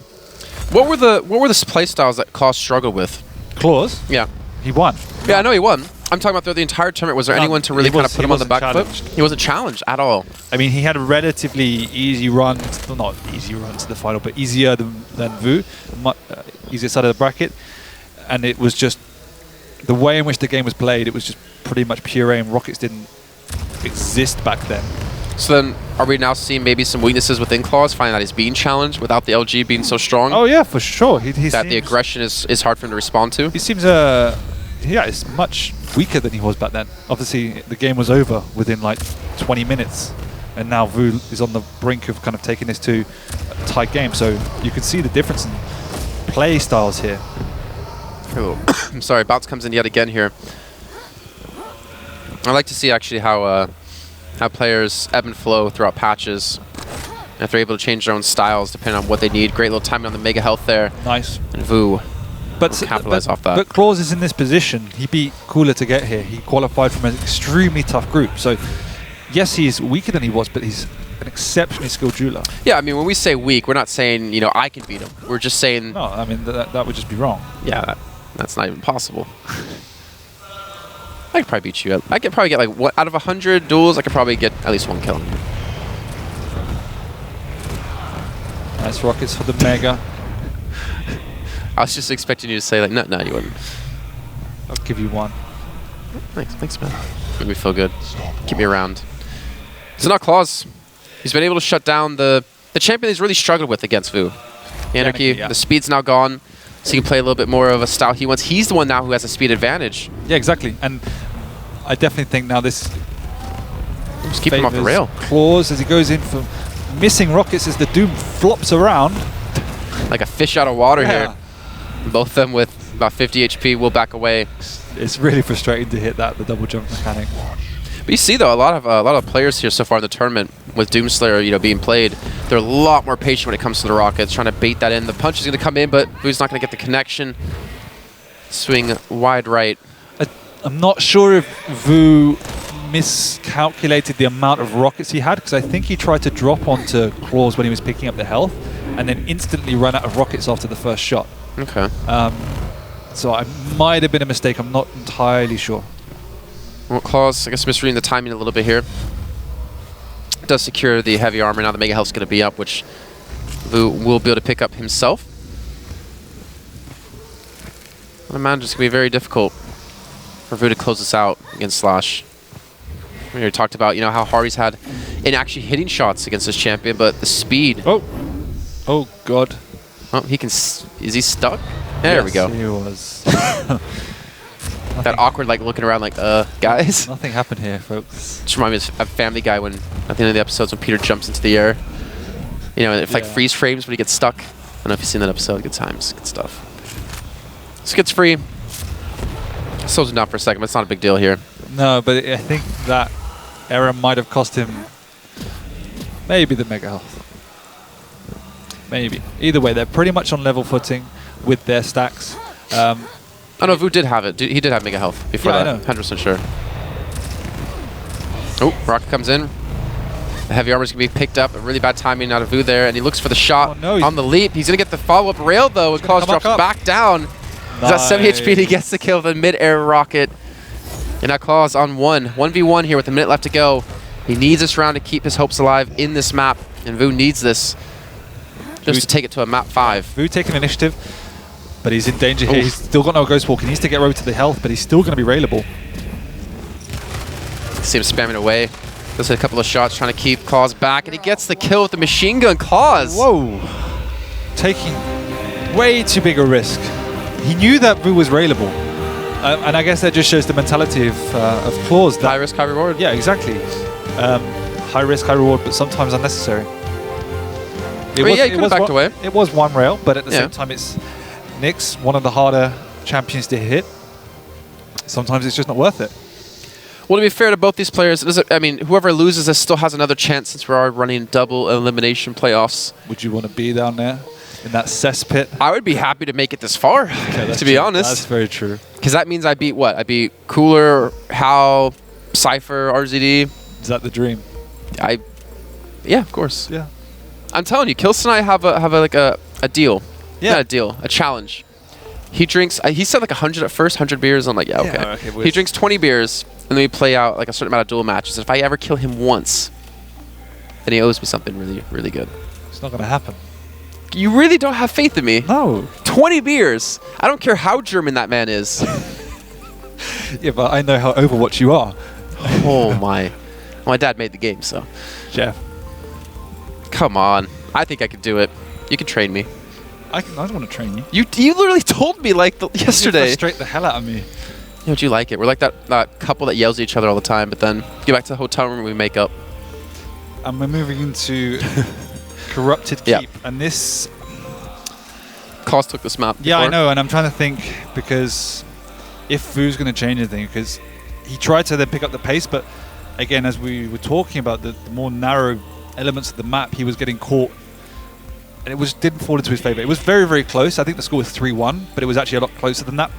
what were the play styles that clawz struggled with? clawz, Yeah. he won. Yeah, I know he won. I'm talking about throughout the entire tournament. Was there anyone to really kind of put him on the back foot? challenged. He wasn't challenged at all. I mean, he had a relatively easy run, well, not easy run to the final, but easier than Vo, easier side of the bracket. And it was just the way in which the game was played, it was just pretty much pure aim. Rockets didn't exist back then. So then, are we now seeing maybe some weaknesses within clawz, finding that he's being challenged without the LG being so strong? Oh yeah, for sure. He that seems, the aggression is hard for him to respond to? He seems, yeah, it's much weaker than he was back then. Obviously, the game was over within like 20 minutes, and now Vo is on the brink of kind of taking this to a tight game. So you can see the difference in play styles here. Oh, I'm sorry, Bounce comes in yet again here. I like to see actually how players ebb and flow throughout patches. If they're able to change their own styles depending on what they need. Great little timing on the mega health there. Nice. And Vo But capitalize off that. But clawz is in this position. He beat Cooler to get here. He qualified from an extremely tough group. So, yes, he's weaker than he was, but he's an exceptionally skilled jeweler. Yeah, I mean, when we say weak, we're not saying, you know, I can beat him. We're just saying... No, I mean, that would just be wrong. Yeah, that's not even possible. I could probably beat you. I could probably get, like, what, out of 100 duels, I could probably get at least 1 kill. Nice rockets for the mega. I was just expecting you to say, like, no, you wouldn't. I'll give you 1. Thanks, man. Make me feel good. Keep me around. So now clawz. He's been able to shut down the champion he's really struggled with against Vo. Anarchy, yeah. The speed's now gone, so he can play a little bit more of a style he wants. He's the one now who has a speed advantage. Yeah, exactly. And I definitely think now this Just keep him off the rail. clawz as he goes in for missing rockets as the Doom flops around. Like a fish out of water Yeah. here. Both of them with about 50 HP will back away. It's really frustrating to hit the double jump mechanic. But you see though, a lot of players here so far in the tournament with Doomslayer, you know, being played, they're a lot more patient when it comes to the rockets, trying to bait that in. The punch is going to come in, but Vo's not going to get the connection. Swing wide right. I'm not sure if Vo miscalculated the amount of rockets he had, because I think he tried to drop onto clawz when he was picking up the health, and then instantly ran out of rockets after the first shot. Okay. So I might have been a mistake. I'm not entirely sure. Well, clawz, I guess misreading the timing a little bit here. Does secure the heavy armor. Now the mega health's going to be up, which Vo will be able to pick up himself. I imagine it's going to be very difficult for Vo to close this out against Slash. We already talked about, you know, how hard he's had in actually hitting shots against this champion, but the speed. Oh God. Oh, he can. Is he stuck? There we go. He was. That awkward, like, looking around like, guys. Nothing happened here, folks. Just remind me of Family Guy when, at the end of the episodes, when Peter jumps into the air. You know, it's like freeze frames when he gets stuck. I don't know if you've seen that episode. Good times. Good stuff. This gets free. Slows him down for a second, but it's not a big deal here. No, but I think that error might have cost him maybe the mega health. Maybe. Either way, they're pretty much on level footing with their stacks. Oh no, Vo did have it. He did have mega health before Yeah, that. 100% sure. Oh, Rocket comes in. The heavy armor's going to be picked up. A really bad timing out of Vo there, and he looks for the shot on the leap. He's going to get the follow-up rail, though, and clawz drops back down. He's got 70 HP, and he gets the kill with a mid-air rocket. And now clawz on 1v1 here with a minute left to go. He needs this round to keep his hopes alive in this map, and Vo needs this just to take it to a map 5. Vo taking initiative, But he's in danger here. He's still got no Ghost Walk. He needs to get over to the health, but he's still going to be railable. See him spamming away. Does a couple of shots trying to keep clawz back, and he gets the kill with the machine gun. clawz. Whoa. Taking way too big a risk. He knew that Vo was railable. And I guess that just shows the mentality of clawz. High risk, high reward. Yeah, exactly. High risk, high reward, but sometimes unnecessary. He could have backed away. It was one rail, but at the same time, it's Nyx, one of the harder champions to hit. Sometimes it's just not worth it. Well, to be fair to both these players, I mean, whoever loses this still has another chance since we are running double elimination playoffs. Would you want to be down there in that cesspit? I would be happy to make it this far, to be honest. That's very true. Because that means I beat what? I beat Cooler, Hal, Cypher, RZD. Is that the dream? Yeah, of course. Yeah. I'm telling you, Kilson and I have a deal. Yeah. Not a deal, a challenge. He drinks, he said like 100 at first, 100 beers. I'm like, yeah, okay. He drinks 20 beers, and then we play out like a certain amount of duel matches. If I ever kill him once, then he owes me something really, really good. It's not going to happen. You really don't have faith in me? No. 20 beers. I don't care how German that man is. Yeah, but I know how Overwatch you are. Oh my. My dad made the game, so. Jeff. Come on. I think I could do it. You can train me. I don't want to train you. You literally told me like yesterday. You frustrate the hell out of me. Don't you like it? We're like that couple that yells at each other all the time, but then get back to the hotel room and we make up. And we're moving into Corrupted Keep. And this... clawz took this map before. Yeah, I know, and I'm trying to think, because if Vo's going to change anything, because he tried to then pick up the pace, but again, as we were talking about the more narrow elements of the map, he was getting caught, and it didn't fall into his favor. It was very, very close. I think the score was 3-1, but it was actually a lot closer than that.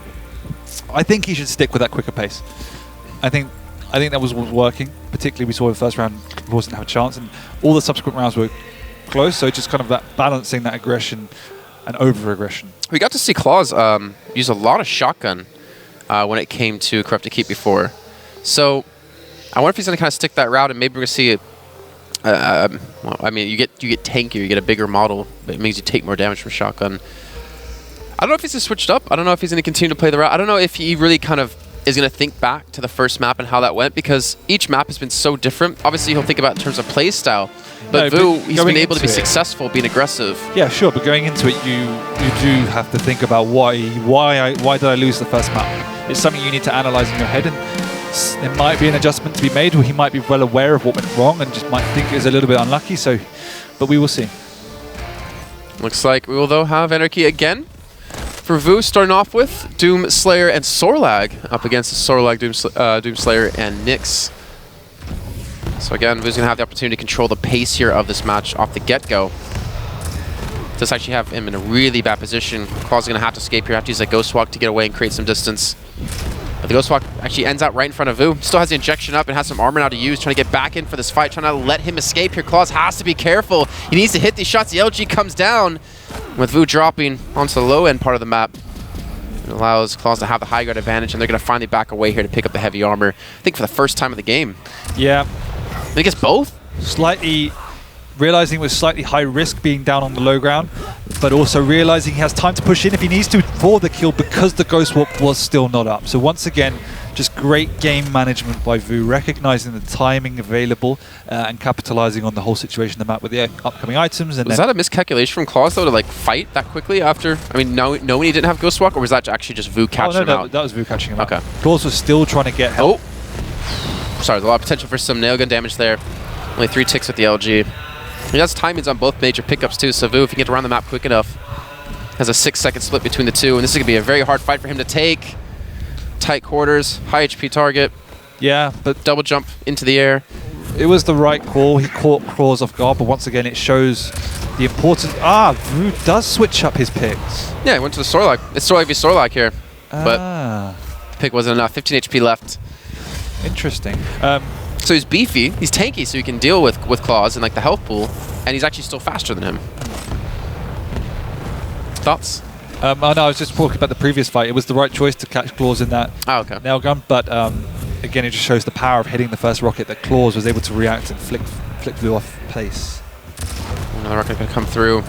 I think he should stick with that quicker pace. I think that was working. Particularly, we saw in the first round, clawz didn't have a chance, and all the subsequent rounds were close. So just kind of that balancing that aggression and over-aggression. We got to see clawz use a lot of shotgun when it came to Corrupted Keep before. So I wonder if he's going to kind of stick that route, and maybe we're going to see it. Well, I mean, you get tankier, you get a bigger model, but it means you take more damage from shotgun. I don't know if he's just switched up. I don't know if he's going to continue to play the route. I don't know if he really kind of is going to think back to the first map and how that went, because each map has been so different. Obviously, he'll think about it in terms of play style, but Vo, he's been able to be successful, being aggressive. Yeah, sure, but going into it, you do have to think about why did I lose the first map? It's something you need to analyze in your head, and there might be an adjustment to be made, or he might be well aware of what went wrong and just might think it was a little bit unlucky. So, but we will see. Looks like we will though have Anarchy again. For Vo, starting off with Doom Slayer and Sorlag up against Sorlag, Doom Slayer, and Nyx. So again, Vo's gonna have the opportunity to control the pace here of this match off the get-go. Does actually have him in a really bad position. clawz is gonna have to escape here, have to use a Ghost Walk to get away and create some distance. But the Ghost Walk actually ends out right in front of Vo. Still has the injection up and has some armor now to use, trying to get back in for this fight, trying to let him escape here. clawz has to be careful. He needs to hit these shots. The LG comes down with Vo dropping onto the low end part of the map. It allows clawz to have the high guard advantage, and they're going to finally back away here to pick up the heavy armor. I think for the first time of the game. Yeah. I think it's both. Slightly realizing it was slightly high risk being down on the low ground, but also realizing he has time to push in if he needs to for the kill because the Ghost Walk was still not up. So once again, just great game management by Vo, recognizing the timing available and capitalizing on the whole situation on the map with the upcoming items. And was that a miscalculation from clawz though to like fight that quickly after? I mean, knowing he didn't have Ghost Walk, or was that actually just Vo catching him out? That was Vo catching him out. Okay. clawz was still trying to get help. Oh, sorry, there's a lot of potential for some nail gun damage there. Only 3 ticks with the LG. He has timings on both major pickups too, so Vo, if he can get around the map quick enough, has a 6-second split between the two, and this is going to be a very hard fight for him to take. Tight quarters, high HP target. Yeah, but double jump into the air. It was the right call. He caught clawz off guard, but once again, it shows the importance. Vo does switch up his picks. Yeah, he went to the Sorlag. It's Sorlag v Sorlag here, but the pick wasn't enough. 15 HP left. Interesting. So he's beefy, he's tanky, so he can deal with clawz and like the health pool, and he's actually still faster than him. Thoughts? No, I was just talking about the previous fight. It was the right choice to catch clawz in that nail gun, but again, it just shows the power of hitting the first rocket that clawz was able to react and flick Vo off pace. Another rocket going to come through.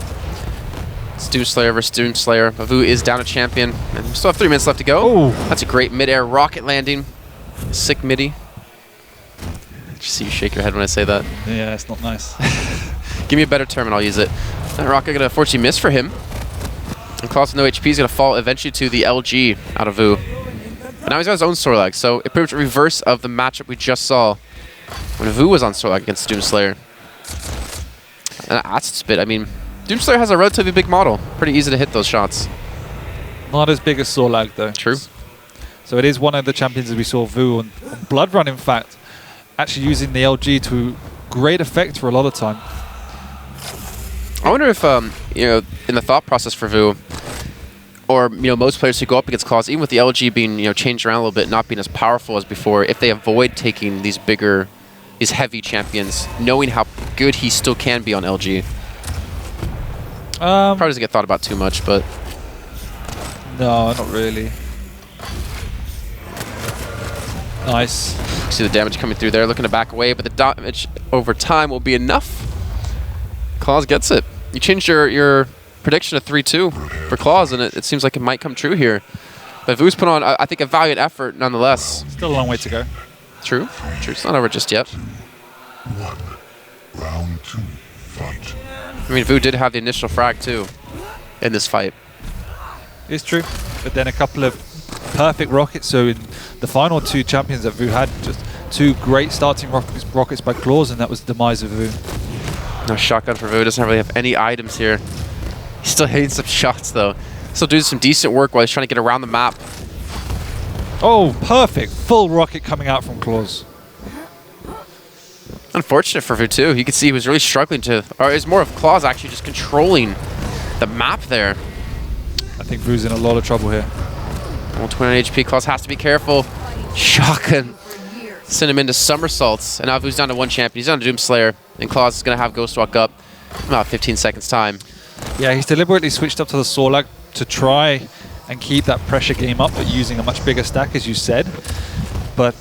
It's Doomslayer versus Doomslayer. Vo0 is down a champion, and we still have 3 minutes left to go. Oh. That's a great mid-air rocket landing. Sick midi. Just see you shake your head when I say that. Yeah, it's not nice. Give me a better term and I'll use it. That rocket gonna unfortunately miss for him. And clawz with no HP is gonna fall eventually to the LG out of Vo0. But now he's got his own Sorlag, so it pretty much reverse of the matchup we just saw when Vo0 was on Sorlag against Doomslayer. And that's its bit. I mean, Doomslayer has a relatively big model. Pretty easy to hit those shots. Not as big as Sorlag though. True. So it is one of the champions that we saw Vo0 on Blood Run, in fact, actually using the LG to great effect for a lot of time. I wonder if, you know, in the thought process for Vo0, or, you know, most players who go up against clawz, even with the LG being, you know, changed around a little bit, not being as powerful as before, if they avoid taking these bigger, these heavy champions, knowing how good he still can be on LG. Probably doesn't get thought about too much, but... No, not really. Nice. See the damage coming through there, looking to back away, but the damage over time will be enough. clawz gets it. You changed your prediction to 3-2 for clawz, and it seems like it might come true here. But Vo0's put on, I think, a valiant effort nonetheless. Still a long way to go. True. True. It's not over just yet. 1. Round 2. Fight. I mean, Vo0 did have the initial frag, too, in this fight. It's true. But then a couple of perfect rockets. So in the final 2 champions that Vo0 had, just 2 great starting rockets by clawz, and that was the demise of Vo0. No shotgun for Vo0. Doesn't really have any items here. He's still hitting some shots, though. Still doing some decent work while he's trying to get around the map. Oh, perfect. Full rocket coming out from clawz. Unfortunate for Vo0 too. You can see he was really struggling to, or it's more of clawz actually just controlling the map there. I think Vo0's in a lot of trouble here. 129 HP. clawz has to be careful. Shotgun. Send him into somersaults. And now Vo0's down to 1 champion. He's down to Doomslayer. And clawz is going to have Ghost Walk up in about 15 seconds time. Yeah, he's deliberately switched up to the Sorlag to try and keep that pressure game up, but using a much bigger stack, as you said. But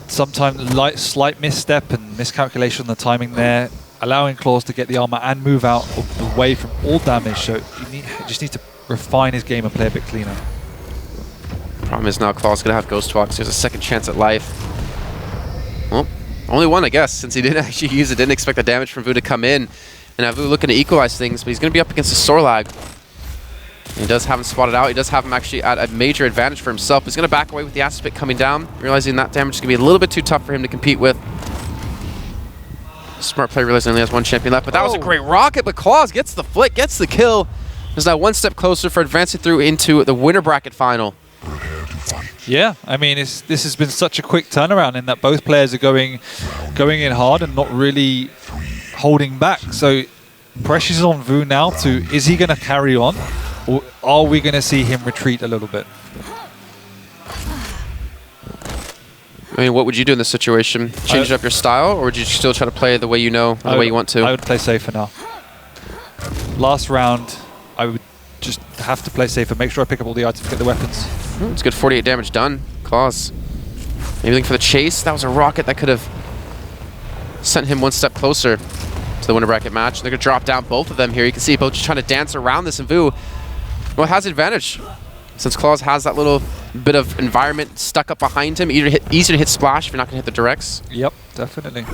sometimes slight misstep and miscalculation on the timing there, allowing clawz to get the armor and move out away from all damage. So he just needs to refine his game and play a bit cleaner. Problem is now clawz going to have Ghost Walk, so he has a second chance at life. Well, only one, I guess, since he didn't actually use it. Didn't expect the damage from Vo0 to come in. And now Vo0 looking to equalize things, but he's going to be up against a Sorlag. He does have him spotted out. He does have him actually at a major advantage for himself. He's going to back away with the acid spit coming down, realizing that damage is going to be a little bit too tough for him to compete with. Smart play, realizing he only has 1 champion left, but that was a great rocket, but clawz gets the flick, gets the kill. Is now 1 step closer for advancing through into the winner bracket final. Yeah, I mean, this has been such a quick turnaround in that both players are going in hard and not really holding back. So pressure's on Vo0 now to, is he going to carry on, or are we going to see him retreat a little bit? I mean, what would you do in this situation? Change up your style, or would you still try to play the way you know, the way you want to? I would play safer now. Last round, I would just have to play safer, make sure I pick up all the items, get the weapons. It's good, 48 damage done. clawz. Maybe looking for the chase. That was a rocket that could have sent him 1 step closer to the winner bracket match. They're going to drop down both of them here. You can see both just trying to dance around this, and Vo0, well, has the advantage. Since clawz has that little bit of environment stuck up behind him, easier to hit splash if you're not going to hit the directs. Yep, definitely.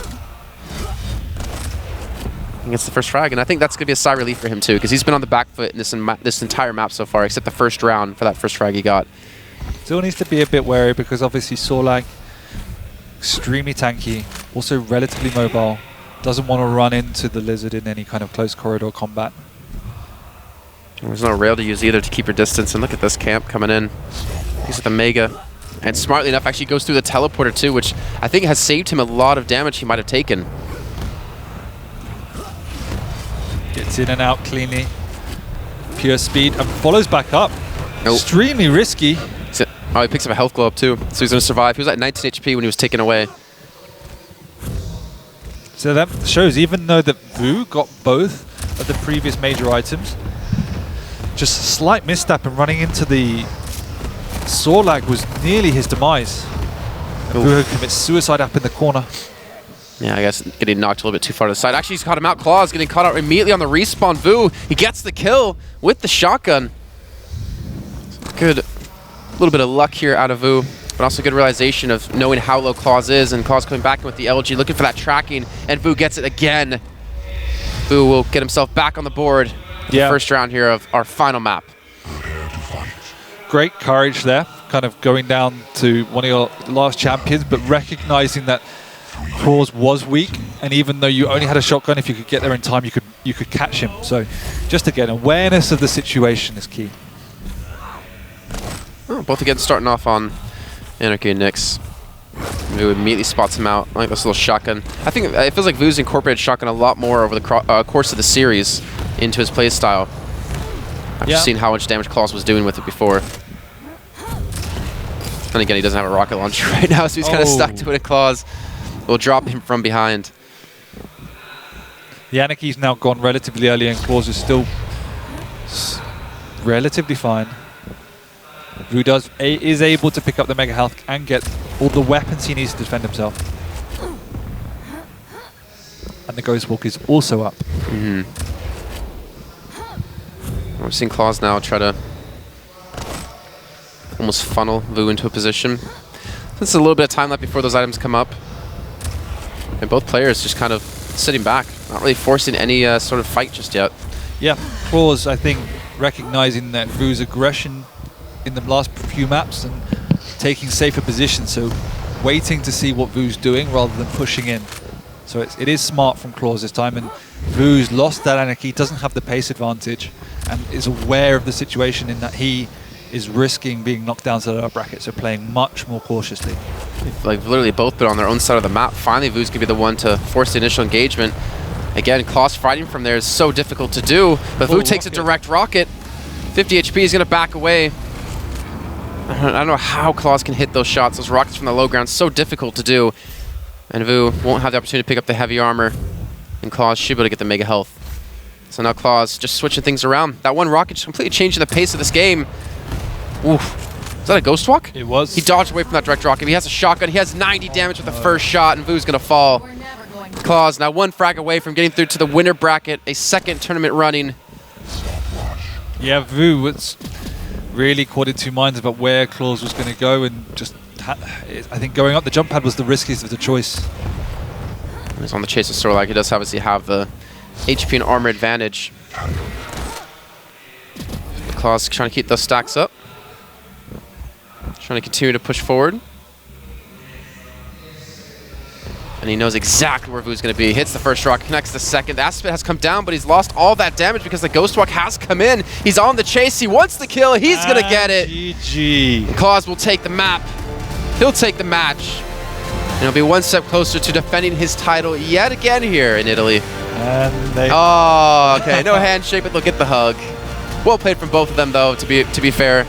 He gets the first frag, and I think that's going to be a sigh of relief for him too, because he's been on the back foot in this entire map so far, except the first round for that first frag he got. Still needs to be a bit wary because obviously Sorlag, extremely tanky, also relatively mobile, doesn't want to run into the lizard in any kind of close corridor combat. There's no rail to use either to keep your distance, and look at this camp coming in. He's at the Mega, and smartly enough actually goes through the teleporter too, which I think has saved him a lot of damage he might have taken. Gets in and out cleanly. Pure speed and follows back up. Nope. Extremely risky. Oh, he picks up a health glow up too, so he's going to survive. He was at 19 HP when he was taken away. So that shows, even though that Vo0 got both of the previous major items, just a slight misstep and running into the Sorlag was nearly his demise. Vo0 commits suicide up in the corner. Yeah, I guess getting knocked a little bit too far to the side. Actually, he's caught him out. clawz getting caught out immediately on the respawn. Vo, he gets the kill with the shotgun. Good, little bit of luck here out of Vo, but also good realization of knowing how low clawz is, and clawz coming back in with the LG, looking for that tracking, and Vo gets it again. Vo will get himself back on the board. The first round here of our final map. Great courage there, kind of going down to one of your last champions, but recognizing that clawz was weak, and even though you only had a shotgun, if you could get there in time, you could catch him. So just again, awareness of the situation is key. Oh, both again starting off on Anarchy and Nyx. Vo immediately spots him out. I like this little shotgun. I think it feels like Vo's incorporated shotgun a lot more over the course of the series into his playstyle. I've just seen how much damage clawz was doing with it before. And again, he doesn't have a rocket launcher right now, so he's kind of stuck to it. clawz will drop him from behind. The Anarchy's now gone relatively early, and clawz is still relatively fine. Vo is able to pick up the mega health and get all the weapons he needs to defend himself. And the Ghost Walk is also up. We're seeing clawz now try to almost funnel Vo into a position. There's a little bit of time left before those items come up. And both players just kind of sitting back, not really forcing any sort of fight just yet. Yeah, clawz, I think, recognizing that Vo's aggression in the last few maps and taking safer positions, so waiting to see what Vo's doing rather than pushing in. So it is smart from clawz this time, and Vo's lost that Anarchy, doesn't have the pace advantage, and is aware of the situation in that he is risking being knocked down to the lower bracket, so playing much more cautiously. Like literally both been on their own side of the map. Finally, Vo's gonna be the one to force the initial engagement. Again, clawz fighting from there is so difficult to do, but Vo takes a direct rocket. 50 HP, is gonna back away. I don't know how clawz can hit those shots. Those rockets from the low ground, so difficult to do. And Vo won't have the opportunity to pick up the heavy armor. And clawz should be able to get the mega health. So now clawz just switching things around. That one rocket just completely changing the pace of this game. Oof. Is that a ghost walk? It was. He dodged away from that direct rocket. He has a shotgun. He has 90 damage with the first shot, and Vo's gonna fall. clawz now one frag away from getting through to the winner bracket. A second tournament running. Yeah, Vo was really caught in two minds about where clawz was going to go, and just I think going up the jump pad was the riskiest of the choice. He's on the chase of Sorlag. He does obviously have the HP and armor advantage. clawz trying to keep those stacks up. Trying to continue to push forward. And he knows exactly where Vo's going to be. Hits the first rock, connects the second. The Aspect has come down, but he's lost all that damage because the Ghost Walk has come in. He's on the chase. He wants the kill. He's going to get it. GG. clawz will take the map. He'll take the match. And he'll be one step closer to defending his title yet again here in Italy. And they Oh, okay. No handshake, but they'll get the hug. Well played from both of them, though, to be fair.